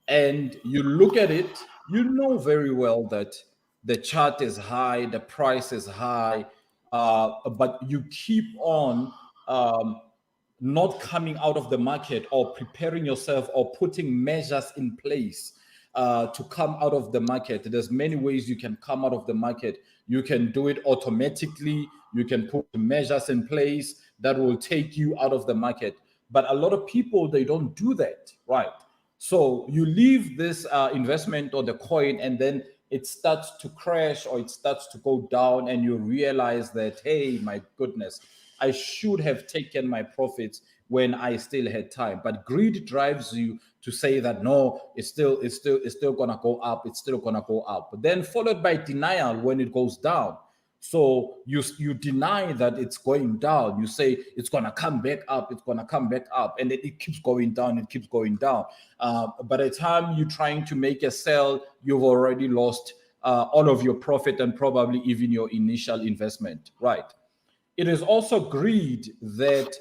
And you look at it, you know very well that the chart is high, the price is high, but you keep on not coming out of the market or preparing yourself or putting measures in place to come out of the market. There's many ways you can come out of the market. You can do it automatically. You can put measures in place that will take you out of the market. But a lot of people, they don't do that, right? So you leave this investment or the coin, and then it starts to crash or it starts to go down, and you realize that, hey, my goodness, I should have taken my profits when I still had time. But greed drives you to say that no, it's still gonna go up, it's still gonna go up. But then followed by denial when it goes down. So you deny that it's going down. You say it's gonna come back up. It's gonna come back up, and it keeps going down. It keeps going down. By the time you're trying to make a sell, you've already lost all of your profit and probably even your initial investment. Right. It is also greed that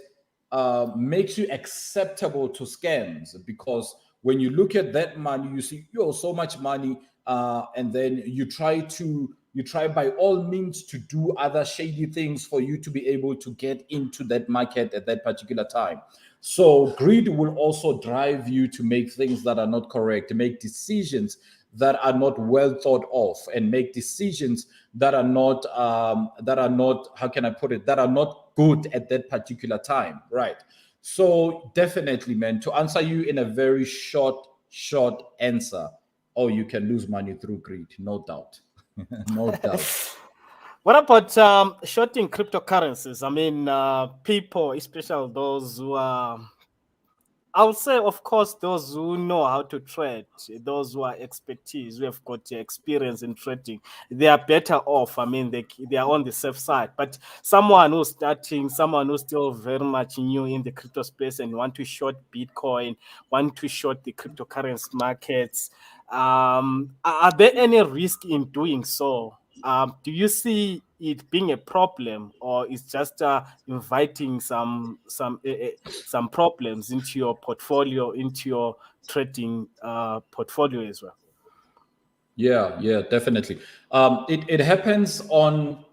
makes you acceptable to scams, because when you look at that money, you see, yo, so much money, and then you try by all means to do other shady things for you to be able to get into that market at that particular time. So greed will also drive you to make things that are not correct, to make decisions that are not well thought of, and make decisions that are not how can I put it, that are not good at that particular time, right? So definitely, man, to answer you in a very short answer, oh, you can lose money through greed, no doubt. No doubt. What about shorting cryptocurrencies? I mean, people, especially those who are, I would say, of course, those who know how to trade, those who are expertise, who have got experience in trading, they are better off. I mean, they are on the safe side. But someone who's starting, someone who's still very much new in the crypto space and want to short Bitcoin, want to short the cryptocurrency markets, are there any risk in doing so? Do you see it being a problem, or is just inviting some problems into your portfolio, into your trading portfolio as well? Yeah, definitely. It happens on,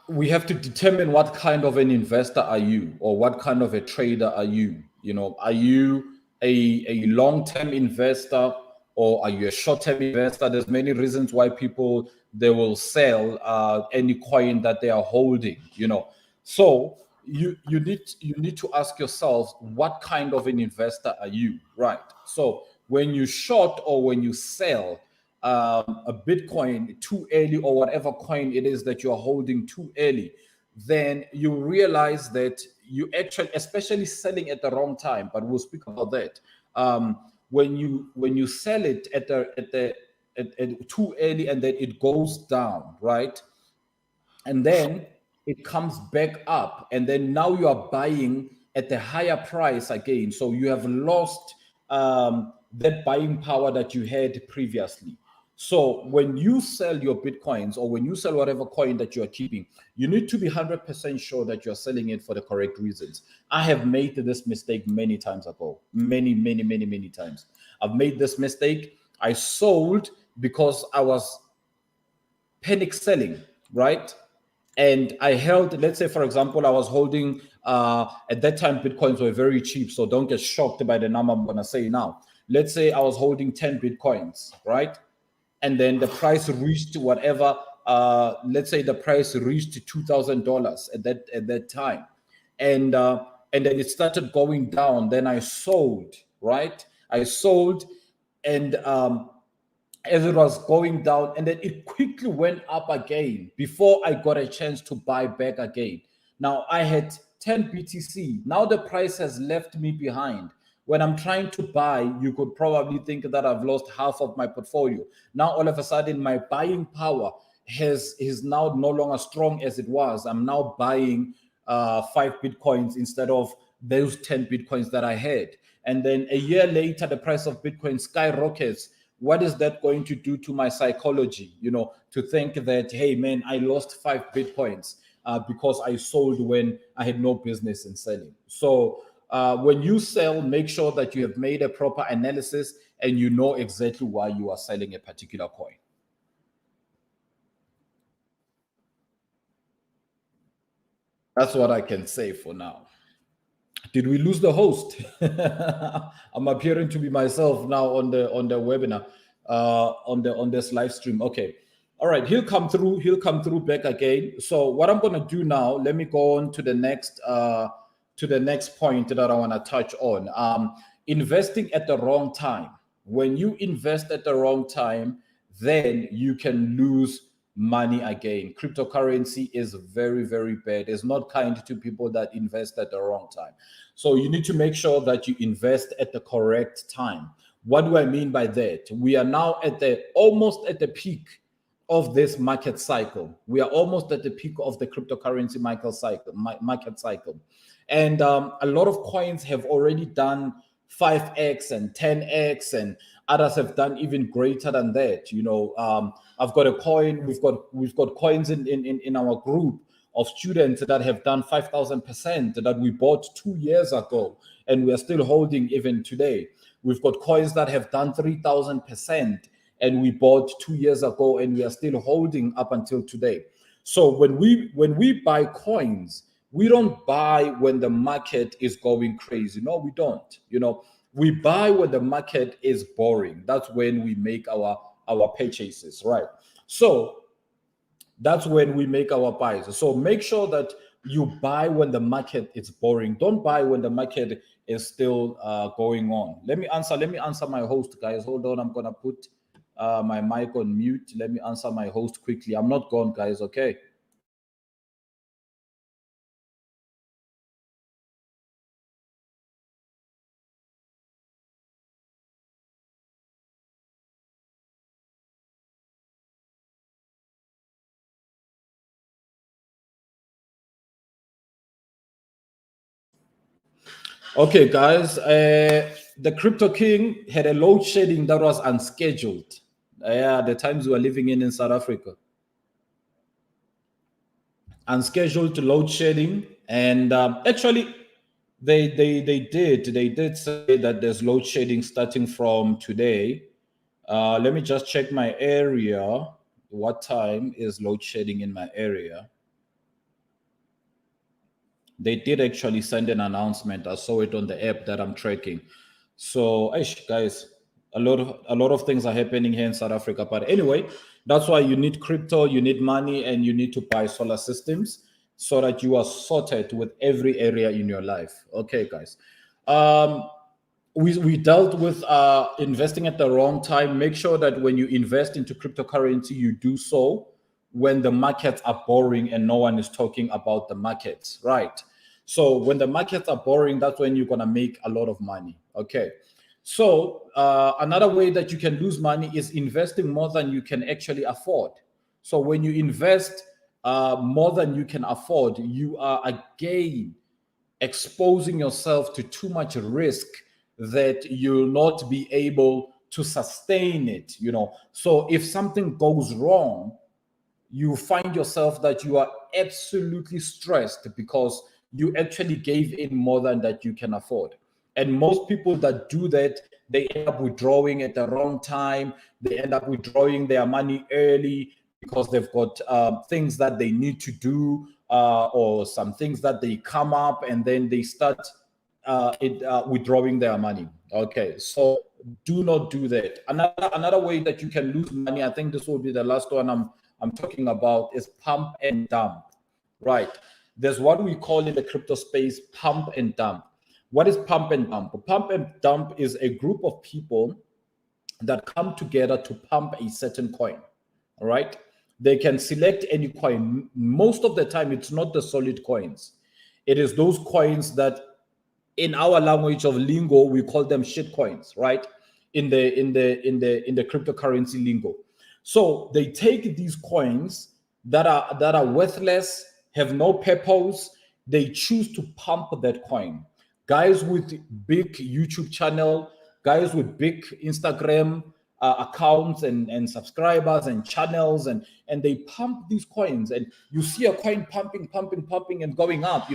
we have to determine what kind of an investor are you, or what kind of a trader are you. Are you a long-term investor, or are you a short-term investor? There's many reasons why people, they will sell any coin that they are holding. So you need to ask yourself, what kind of an investor are you, right? So when you short or when you sell a Bitcoin too early, or whatever coin it is that you're holding too early, then you realize that you actually, especially selling at the wrong time, but we'll speak about that. When you sell it at too early, and then it goes down, right? And then it comes back up, and then now you are buying at the higher price again, so you have lost that buying power that you had previously. So when you sell your Bitcoins or when you sell whatever coin that you are keeping, you need to be 100% sure that you're selling it for the correct reasons. I have made this mistake many times ago. Many times. I've made this mistake. I sold because I was panic selling, right? And I held, let's say, for example, I was holding, at that time, Bitcoins were very cheap. So don't get shocked by the number I'm going to say now. Let's say I was holding 10 Bitcoins, right? And then the price reached whatever, let's say the price reached $2,000 at that time. And then it started going down. Then I sold, right? I sold, and as it was going down, and then it quickly went up again before I got a chance to buy back again. Now I had 10 BTC. Now the price has left me behind. When I'm trying to buy, you could probably think that I've lost half of my portfolio. Now all of a sudden, my buying power is now no longer strong as it was. I'm now buying 5 Bitcoins instead of those 10 Bitcoins that I had. And then a year later, the price of Bitcoin skyrockets. What is that going to do to my psychology? To think that, hey, man, I lost 5 Bitcoins because I sold when I had no business in selling. So when you sell, make sure that you have made a proper analysis and you know exactly why you are selling a particular coin. That's what I can say for now. Did we lose the host? I'm appearing to be myself now on the webinar, on this live stream. Okay, all right. He'll come through. He'll come through back again. So what I'm gonna do now? Let me go on to the next point that I want to touch on. Investing at the wrong time. When you invest at the wrong time, then you can lose money again. Cryptocurrency is very, very bad. It's not kind to people that invest at the wrong time. So you need to make sure that you invest at the correct time. What do I mean by that? We are now almost at the peak of this market cycle. We are almost at the peak of the cryptocurrency market cycle. And a lot of coins have already done 5x and 10x, and others have done even greater than that. I've got a coin. We've got coins in our group of students that have done 5,000% that we bought 2 years ago, and we are still holding even today. We've got coins that have done 3,000%, and we bought 2 years ago, and we are still holding up until today. So when we buy coins, we don't buy when the market is going crazy. No, we don't. We buy when the market is boring. That's when we make our purchases, right? So that's when we make our buys. So make sure that you buy when the market is boring. Don't buy when the market is still going on. Let me answer my host, guys. Hold on. I'm gonna put my mic on mute. Let me answer my host quickly. I'm not gone, guys. Okay. Okay, guys. The Crypto King had a load shedding that was unscheduled. Yeah, the times we are living in South Africa. Unscheduled load shedding, and actually, they did say that there's load shedding starting from today. Let me just check my area. What time is load shedding in my area? They did actually send an announcement. I saw it on the app that I'm tracking. So, guys, a lot of things are happening here in South Africa. But anyway, that's why you need crypto, you need money, and you need to buy solar systems so that you are sorted with every area in your life. Okay, guys. We dealt with investing at the wrong time. Make sure that when you invest into cryptocurrency, you do so when the markets are boring and no one is talking about the markets, right? So when the markets are boring, that's when you're gonna make a lot of money. Okay. So another way that you can lose money is investing more than you can actually afford. So when you invest more than you can afford, you are again exposing yourself to too much risk that you'll not be able to sustain it, So if something goes wrong, you find yourself that you are absolutely stressed because you actually gave in more than that you can afford. And most people that do that, they end up withdrawing at the wrong time. They end up withdrawing their money early because they've got things that they need to do, or some things that they come up, and then they start withdrawing their money. Okay, so do not do that. Another way that you can lose money, I think this will be the last one I'm talking about, is pump and dump. Right. There's what we call in the crypto space pump and dump. What is pump and dump? Pump and dump is a group of people that come together to pump a certain coin. All right. They can select any coin. Most of the time, it's not the solid coins. It is those coins that, in our language of lingo, we call them shit coins, right? In the cryptocurrency lingo. So they take these coins that are worthless, have no purpose. They choose to pump that coin. Guys with big YouTube channel, guys with big Instagram accounts and subscribers and channels, and they pump these coins, and you see a coin pumping and going up,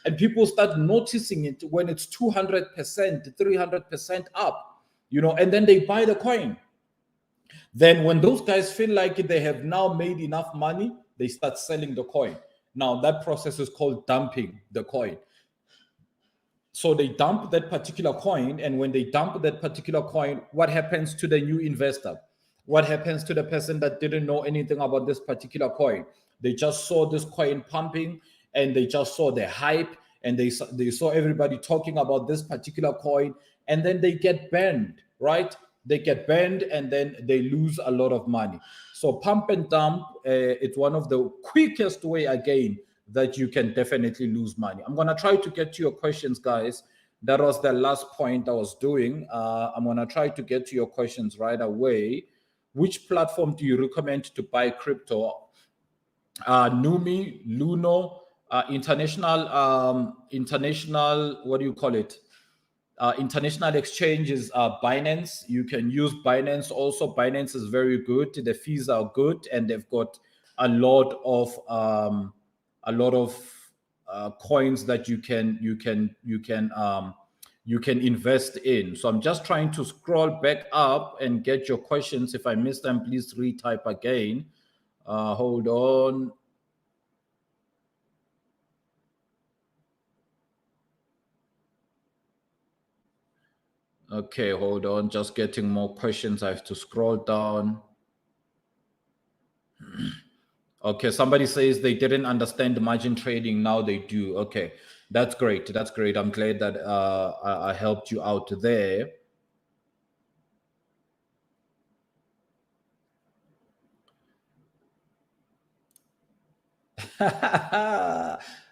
and people start noticing it when it's 200%, 300% up, and then they buy the coin. Then when those guys feel like they have now made enough money, they start selling the coin. Now that process is called dumping the coin. So they dump that particular coin, and when they dump that particular coin, what happens to the new investor? What happens to the person that didn't know anything about this particular coin? They just saw this coin pumping, and they just saw the hype, and they saw everybody talking about this particular coin, and then they get banned, right? They get banned, and then they lose a lot of money. So pump and dump, it's one of the quickest way, again, that you can definitely lose money. I'm going to try to get to your questions, guys. That was the last point I was doing. I'm going to try to get to your questions right away. Which platform do you recommend to buy crypto? Numi, Luno, international, what do you call it? International exchanges, Binance. You can use Binance also. Binance is very good. The fees are good, and they've got a lot of coins that you can invest in. So I'm just trying to scroll back up and get your questions. If I miss them, please retype again. Hold on. Okay, hold on. Just getting more questions. I have to scroll down. Okay, somebody says they didn't understand margin trading. Now they do. Okay, that's great. That's great. I'm glad that I helped you out there.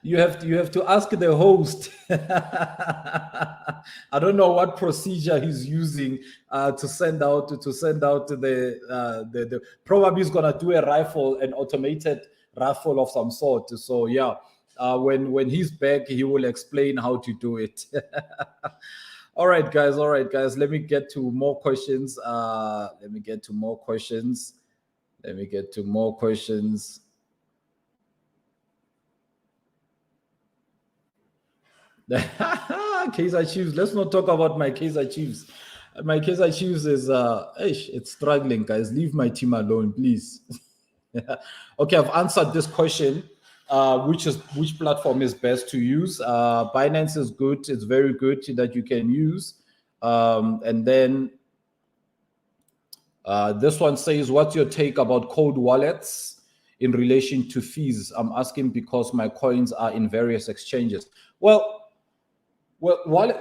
you have to ask the host. I don't know what procedure he's using to send out the probably he's gonna do a raffle, an automated raffle of some sort. So yeah, when he's back, he will explain how to do it. All right, guys. Let me get to more questions. Kaiser Chiefs. Let's not talk about my Kaiser Chiefs. My Kaiser Chiefs is it's struggling, guys. Leave my team alone, please. Okay, I've answered this question. Which platform is best to use? Binance is good. It's very good that you can use. And then this one says, what's your take about cold wallets in relation to fees? I'm asking because my coins are in various exchanges. Well,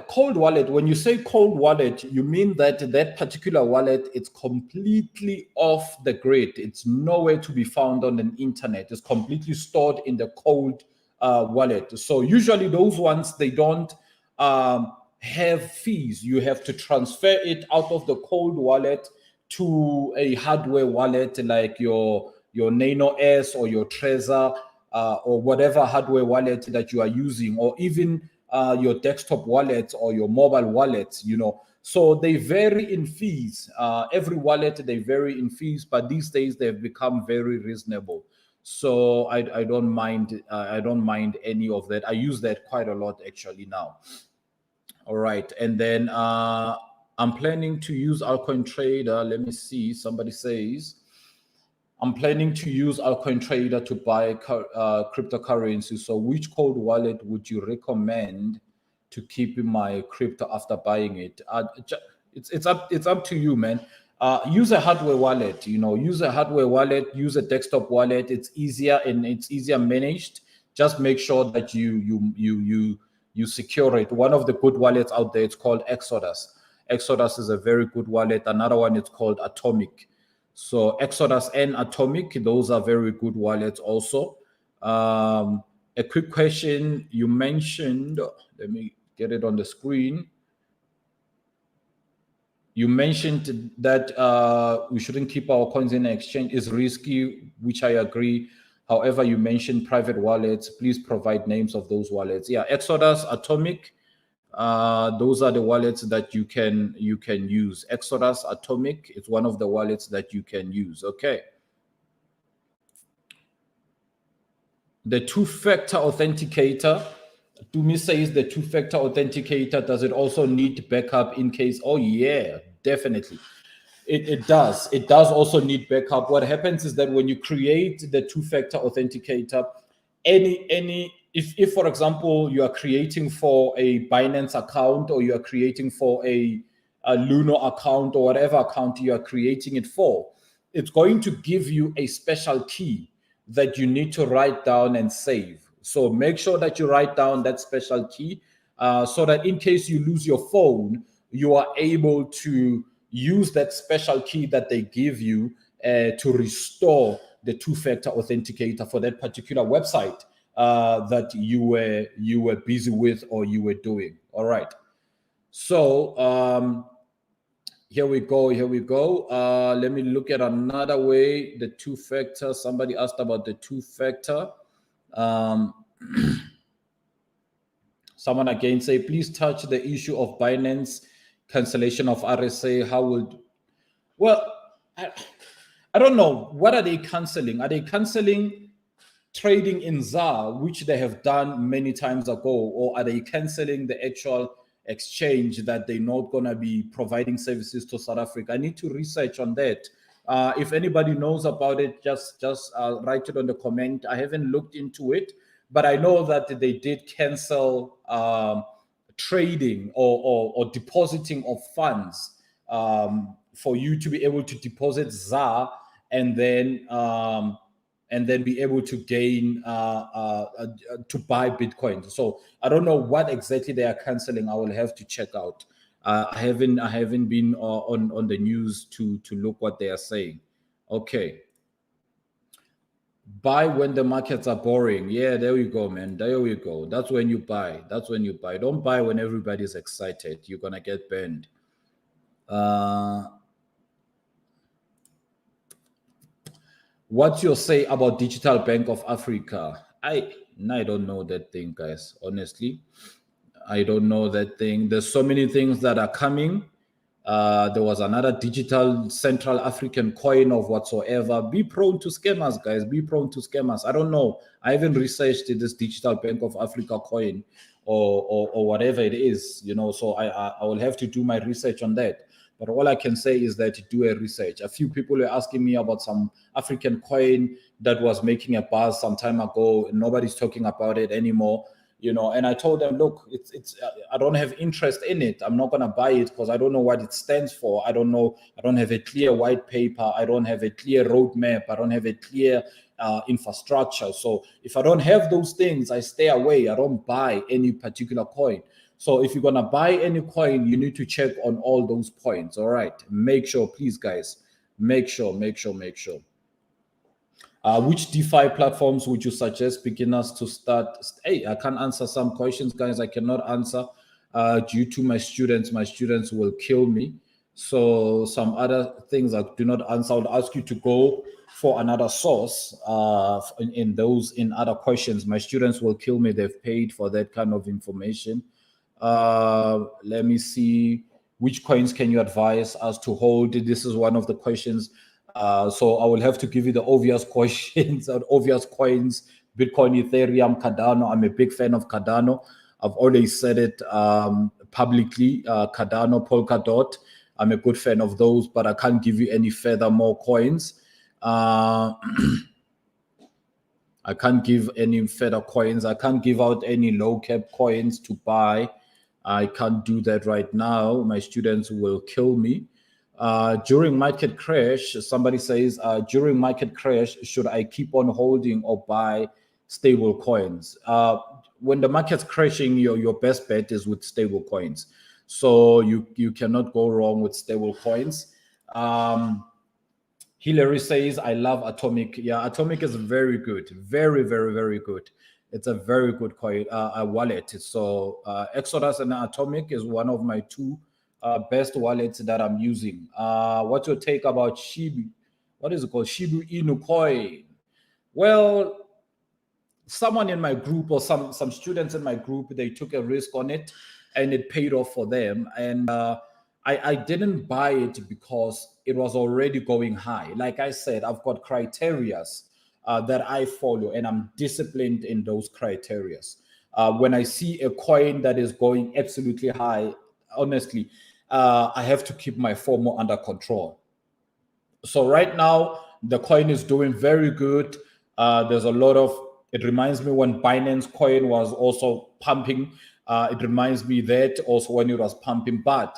cold wallet, when you say cold wallet, you mean that particular wallet, it's completely off the grid. It's nowhere to be found on the internet. It's completely stored in the cold wallet. So usually those ones, they don't have fees. You have to transfer it out of the cold wallet to a hardware wallet like your Nano S or your Trezor or whatever hardware wallet that you are using, or even your desktop wallets or your mobile wallets, So they vary in fees. Every wallet, they vary in fees, but these days they've become very reasonable. So I don't mind. I don't mind any of that. I use that quite a lot actually now. All right, and then I'm planning to use Altcoin Trader. Let me see. Somebody says I'm planning to use Altcoin Trader to buy cryptocurrency. So, which cold wallet would you recommend to keep in my crypto after buying it? It's up to you, man. Use a hardware wallet. Use a hardware wallet. Use a desktop wallet. It's easier and it's easier managed. Just make sure that you secure it. One of the good wallets out there, it's called Exodus. Exodus is a very good wallet. Another one is called Atomic. So Exodus and Atomic, those are very good wallets also. A quick question you mentioned, let me get it on the screen. You mentioned that we shouldn't keep our coins in exchange. It's risky, which I agree. However, you mentioned private wallets. Please provide names of those wallets. Yeah, Exodus, Atomic, those are the wallets that you can use. Exodus, Atomic, it's one of the wallets that you can use. Okay. The two-factor authenticator. Dumi says the two-factor authenticator, does it also need backup in case? Oh yeah, definitely. It does. It does also need backup. What happens is that when you create the two-factor authenticator, if for example you are creating for a Binance account or you are creating for a Luno account or whatever account you are creating it for, it's going to give you a special key that you need to write down and save. So make sure that you write down that special key so that in case you lose your phone, you are able to use that special key that they give you to restore the two-factor authenticator for that particular website that you were busy with or you were doing. All right. So here we go. Let me look at another way. The two-factor. Somebody asked about the two-factor. Someone again say, please touch the issue of Binance cancellation of RSA. How would? Well, I don't know. What are they canceling? Are they canceling trading in ZAR, which they have done many times ago, or are they canceling the actual exchange that they're not going to be providing services to South Africa? I need to research on that. If anybody knows about it, just write it on the comment. I haven't looked into it, but I know that they did cancel trading or depositing of funds for you to be able to deposit ZAR and then be able to gain to buy Bitcoin. So I don't know what exactly they are canceling. I will have to check out. I haven't been on the news to look what they are saying. Okay. Buy when the markets are boring. Yeah, there we go, man. There we go. That's when you buy. Don't buy when everybody's excited. You're gonna get burned. What's your say about Digital Bank of Africa? I don't know that thing, guys. Honestly, I don't know that thing. There's so many things that are coming. There was another digital Central African coin of whatsoever. Be prone to scammers, guys. Be prone to scammers. I don't know. I haven't researched this Digital Bank of Africa coin or whatever it is, so I will have to do my research on that. But all I can say is that do a research. A few people were asking me about some African coin that was making a buzz some time ago, and nobody's talking about it anymore. And I told them, look, it's I don't have interest in it. I'm not gonna buy it because I don't know what it stands for. I don't know. I don't have a clear white paper. I don't have a clear roadmap. I don't have a clear infrastructure. So if I don't have those things, I stay away. I don't buy any particular coin. So if you're gonna buy any coin, you need to check on all those points. All right. Make sure, please, guys. Make sure. Which DeFi platforms would you suggest beginners to start? Hey, I can't answer some questions, guys. I cannot answer due to my students. My students will kill me. So some other things I do not answer. I would ask you to go for another source in other questions. My students will kill me. They've paid for that kind of information. Let me see. Which coins can you advise us to hold? This is one of the questions. So I will have to give you the obvious questions and obvious coins: Bitcoin, Ethereum, Cardano. I'm a big fan of Cardano. I've always said it publicly. Cardano, Polkadot. I'm a good fan of those, but I can't give you any further more coins. I can't give any further coins. I can't give out any low cap coins to buy. I can't do that right now. My students will kill me. During market crash, somebody says, during market crash, should I keep on holding or buy stable coins? When the market's crashing, your best bet is with stable coins. So you cannot go wrong with stable coins. Hillary says, I love Atomic. Yeah, Atomic is very good. Very, very, very good. It's a very good coin, wallet. So Exodus and Atomic is one of my two best wallets that I'm using. What's your take about Shibu? What is it called? Shibu Inu coin. Well, someone in my group or some students in my group, they took a risk on it and it paid off for them. And I didn't buy it because it was already going high. Like I said, I've got criterias that I follow, and I'm disciplined in those criterias. When I see a coin that is going absolutely high, honestly, I have to keep my FOMO under control. So right now, the coin is doing very good. There's a lot of, it reminds me when Binance coin was also pumping. It reminds me that also when it was pumping, but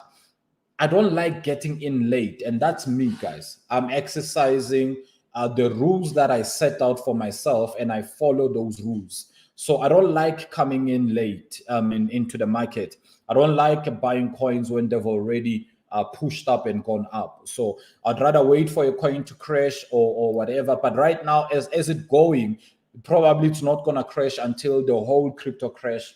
I don't like getting in late. And that's me, guys. I'm exercising the rules that I set out for myself, and I follow those rules. So I don't like coming in late into the market. I don't like buying coins when they've already pushed up and gone up. So I'd rather wait for a coin to crash or whatever. But right now, as it's going, probably it's not going to crash until the whole crypto crash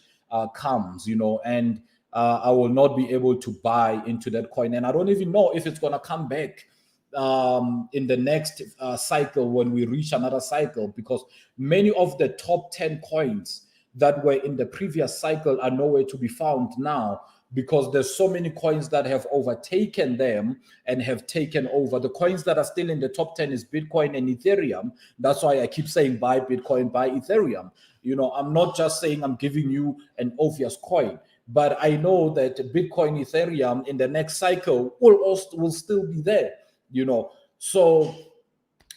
comes, and I will not be able to buy into that coin. And I don't even know if it's going to come back in the next cycle when we reach another cycle, because many of the top 10 coins that were in the previous cycle are nowhere to be found now, because there's so many coins that have overtaken them and have taken over. The coins that are still in the top 10 is Bitcoin and Ethereum. That's why I keep saying buy Bitcoin, buy Ethereum. I'm not just saying I'm giving you an obvious coin, but I know that Bitcoin, Ethereum in the next cycle will still be there, So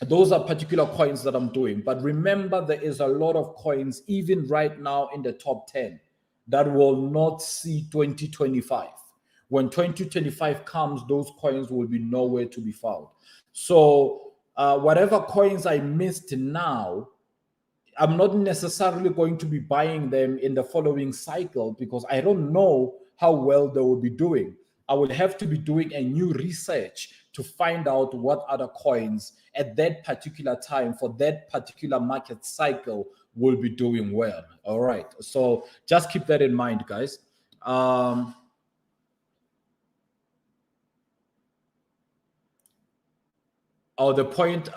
those are particular coins that I'm doing. But remember, there is a lot of coins, even right now in the top 10, that will not see 2025. When 2025 comes, those coins will be nowhere to be found. So whatever coins I missed now, I'm not necessarily going to be buying them in the following cycle, because I don't know how well they will be doing. I will have to be doing a new research to find out what other coins at that particular time for that particular market cycle will be doing well. All right. So just keep that in mind, guys. The point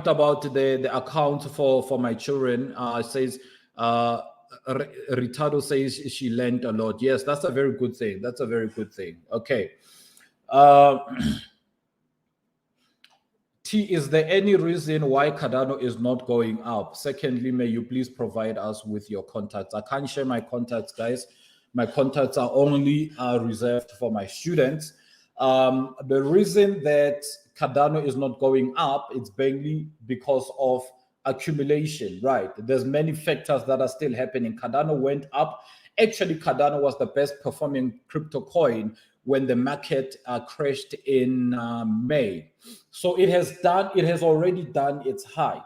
about the account for my children says Ricardo says she learned a lot. Yes, that's a very good thing. That's a very good thing. Okay. T, is there any reason why Cardano is not going up? Secondly, may you please provide us with your contacts? I can't share my contacts, guys. My contacts are only reserved for my students. The reason that Cardano is not going up, it's mainly because of accumulation, right? There's many factors that are still happening. Cardano went up. Actually, Cardano was the best performing crypto coin when the market crashed in May. So it has already done its high.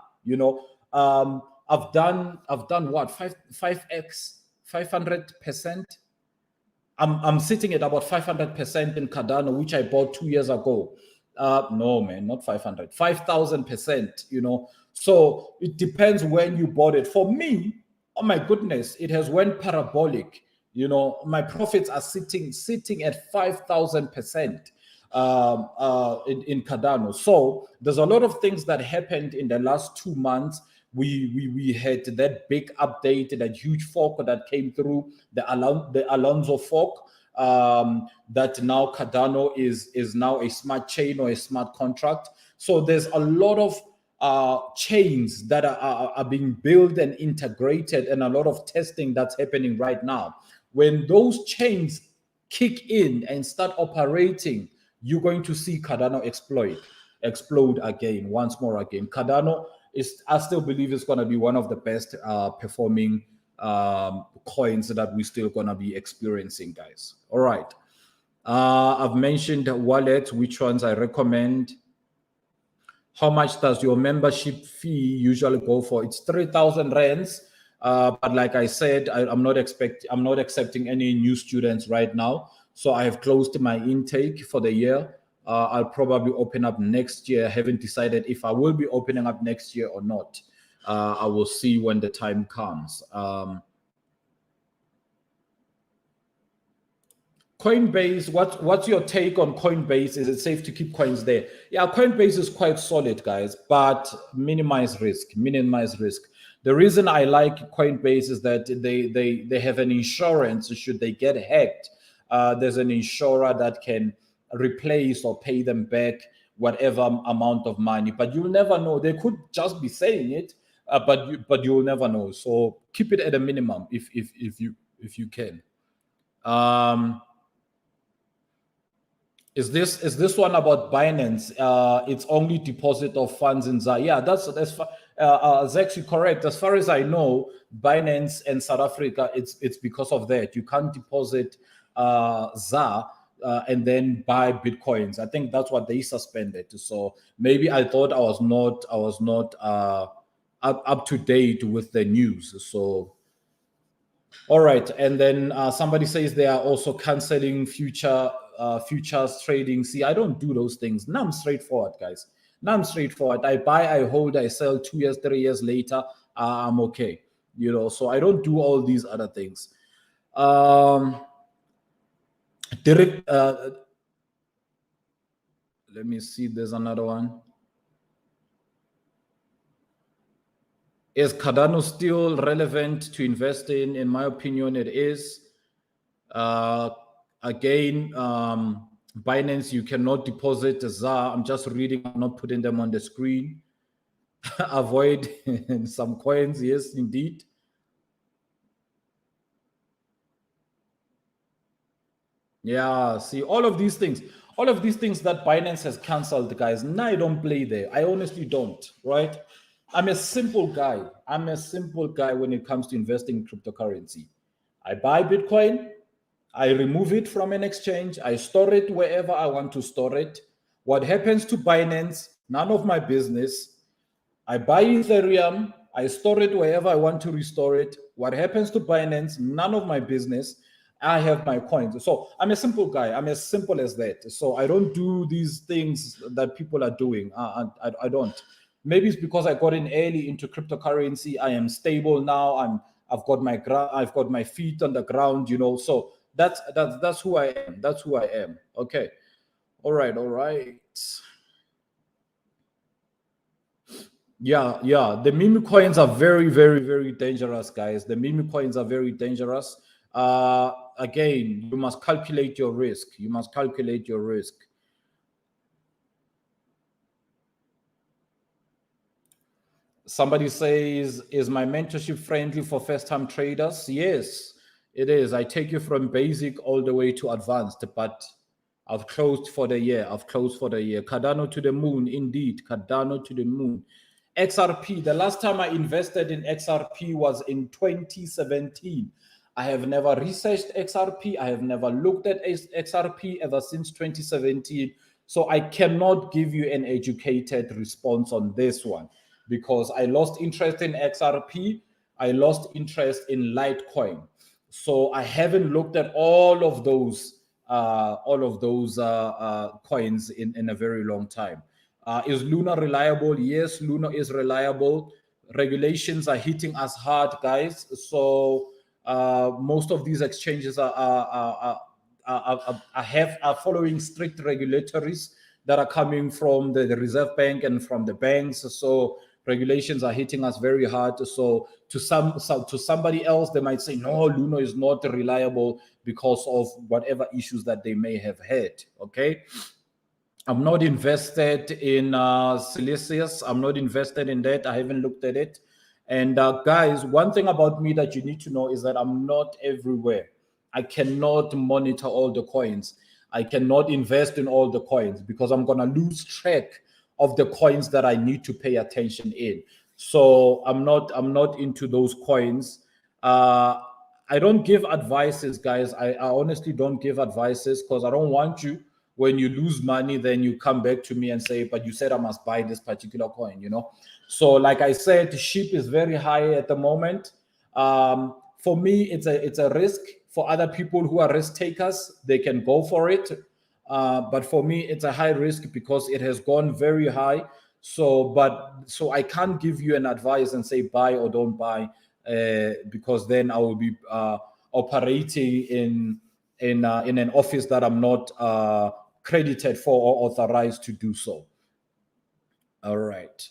I've done what, 5x, 500%. I'm sitting at about 500% in Cardano, which I bought 2 years ago. No, man, not 500, 5,000%, So it depends when you bought it. For me, oh my goodness, it has went parabolic. My profits are sitting at 5,000%. in Cardano. So there's a lot of things that happened in the last 2 months. We had that big update, that huge fork that came through, the Alonso fork, that now Cardano is now a smart chain or a smart contract. So there's a lot of chains that are being built and integrated, and a lot of testing that's happening right now. When those chains kick in and start operating, you're going to see Cardano explode again, once more again. Cardano is, I still believe, it's going to be one of the best performing coins that we're still going to be experiencing, guys. All right. I've mentioned wallets, which ones I recommend. How much does your membership fee usually go for? It's 3,000 rands. But like I said, I'm not accepting any new students right now. So I have closed my intake for the year. I'll probably open up next year. I haven't decided if I will be opening up next year or not. I will see when the time comes. Coinbase, what's your take on Coinbase? Is it safe to keep coins there? Yeah, Coinbase is quite solid, guys, but minimize risk. The reason I like Coinbase is that they have an insurance should they get hacked. There's an insurer that can replace or pay them back whatever amount of money, but you'll never know. They could just be saying it, but you'll never know. So keep it at a minimum if you can. Is this one about Binance? It's only deposit of funds in ZAR. Yeah, that's actually correct. As far as I know, Binance and South Africa, it's because of that. You can't deposit ZAR and then buy Bitcoins. I think that's what they suspended. So maybe I thought I was not up to date with the news. So. All right, and then somebody says they are also canceling futures trading. See, I don't do those things. Now I'm straightforward, guys. Now I'm straightforward. I buy, I hold, I sell. 2 years, 3 years later, I'm okay. So I don't do all these other things. Derek, let me see. There's another one. Is Cardano still relevant to invest in? In my opinion, it is. Again, Binance, you cannot deposit ZAR. I'm just reading, I'm not putting them on the screen. Avoid some coins, yes, indeed. Yeah, see, all of these things that Binance has canceled, guys, now I don't play there. I honestly don't, right? I'm a simple guy. When it comes to investing in cryptocurrency. I buy Bitcoin, I remove it from an exchange, I store it wherever I want to store it. What happens to Binance, none of my business. I buy Ethereum, I store it wherever I want to restore it. What happens to Binance, none of my business. I have my coins. So I'm a simple guy. I'm as simple as that. So I don't do these things that people are doing. I don't. Maybe it's because I got in early into cryptocurrency. I am stable now. I've got my feet on the ground. So that's who I am. That's who I am. Okay. All right. Yeah. The meme coins are very, very, very dangerous, guys. The meme coins are very dangerous. Again, you must calculate your risk. Somebody says, is my mentorship friendly for first-time traders? Yes, it is. I take you from basic all the way to advanced, but I've closed for the year. Cardano to the moon, indeed. Cardano to the moon. XRP, the last time I invested in XRP was in 2017. I have never researched XRP. I have never looked at XRP ever since 2017. So I cannot give you an educated response on this one because I lost interest in XRP. I lost interest in Litecoin. So I haven't looked at all of those coins in a very long time. Is Luna reliable? Yes, Luna is reliable. Regulations are hitting us hard, guys. So most of these exchanges are are following strict regulatories that are coming from the Reserve Bank and from the banks. So regulations are hitting us very hard. So to somebody else, they might say, no, Luno is not reliable because of whatever issues that they may have had. Okay. I'm not invested in Silicious. I'm not invested in that. I haven't looked at it. And guys, one thing about me that you need to know is that I'm not everywhere. I cannot monitor all the coins. I cannot invest in all the coins because I'm going to lose track of the coins that I need to pay attention in. So I'm not into those coins. I don't give advices, guys. I honestly don't give advices because I don't want you, when you lose money, then you come back to me and say, but you said I must buy this particular coin, you know? So like I said, SHIB is very high at the moment. For me, it's a risk. For other people who are risk takers, they can go for it. But for me, it's a high risk because it has gone very high. So I can't give you an advice and say buy or don't buy, because then I will be operating in an office that I'm not credited for or authorized to do so. All right.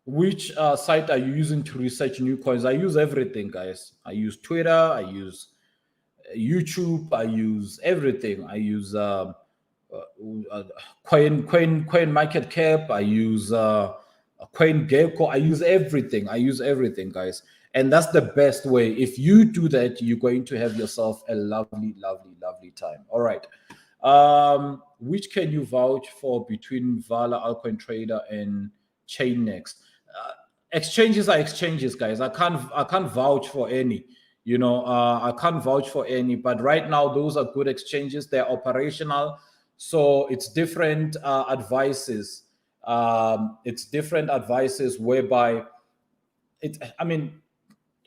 Which site are you using to research new coins? I use everything, guys. I use Twitter. I use YouTube. I use everything. I use Coin Market Cap. I use Coin Gecko. I use everything. I use everything, guys. And that's the best way. If you do that, you're going to have yourself a lovely, lovely, lovely time. All right. Which can you vouch for between Vala, Altcoin Trader, and Chainnext? Exchanges are exchanges, guys. I can't vouch for any. You know, I can't vouch for any. But right now, those are good exchanges. They're operational. So it's different advices. It's different advices whereby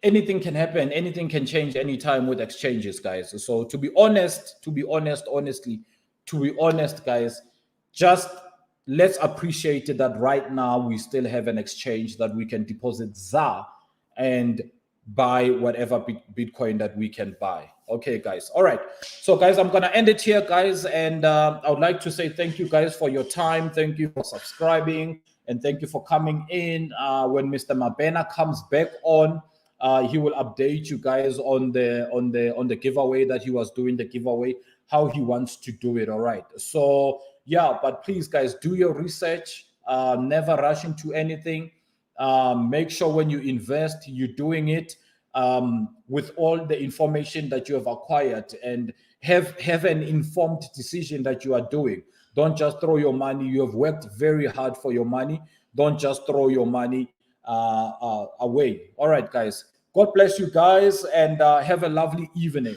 anything can happen, anything can change anytime with exchanges, guys. So to be honest, guys, just let's appreciate it that right now we still have an exchange that we can deposit ZAR and buy whatever Bitcoin that we can buy. Okay, guys. All right. So, guys, I'm going to end it here, guys. And I would like to say thank you, guys, for your time. Thank you for subscribing. And thank you for coming in. When Mr. Mabena comes back on, he will update you guys on the giveaway that he was doing, the giveaway, how he wants to do it. All right. So, yeah, but please, guys, do your research. Never rush into anything. Make sure when you invest, you're doing it with all the information that you have acquired, and have an informed decision that you are doing. Don't just throw your money. You have worked very hard for your money. Don't just throw your money away. All right, guys. God bless you guys, and have a lovely evening.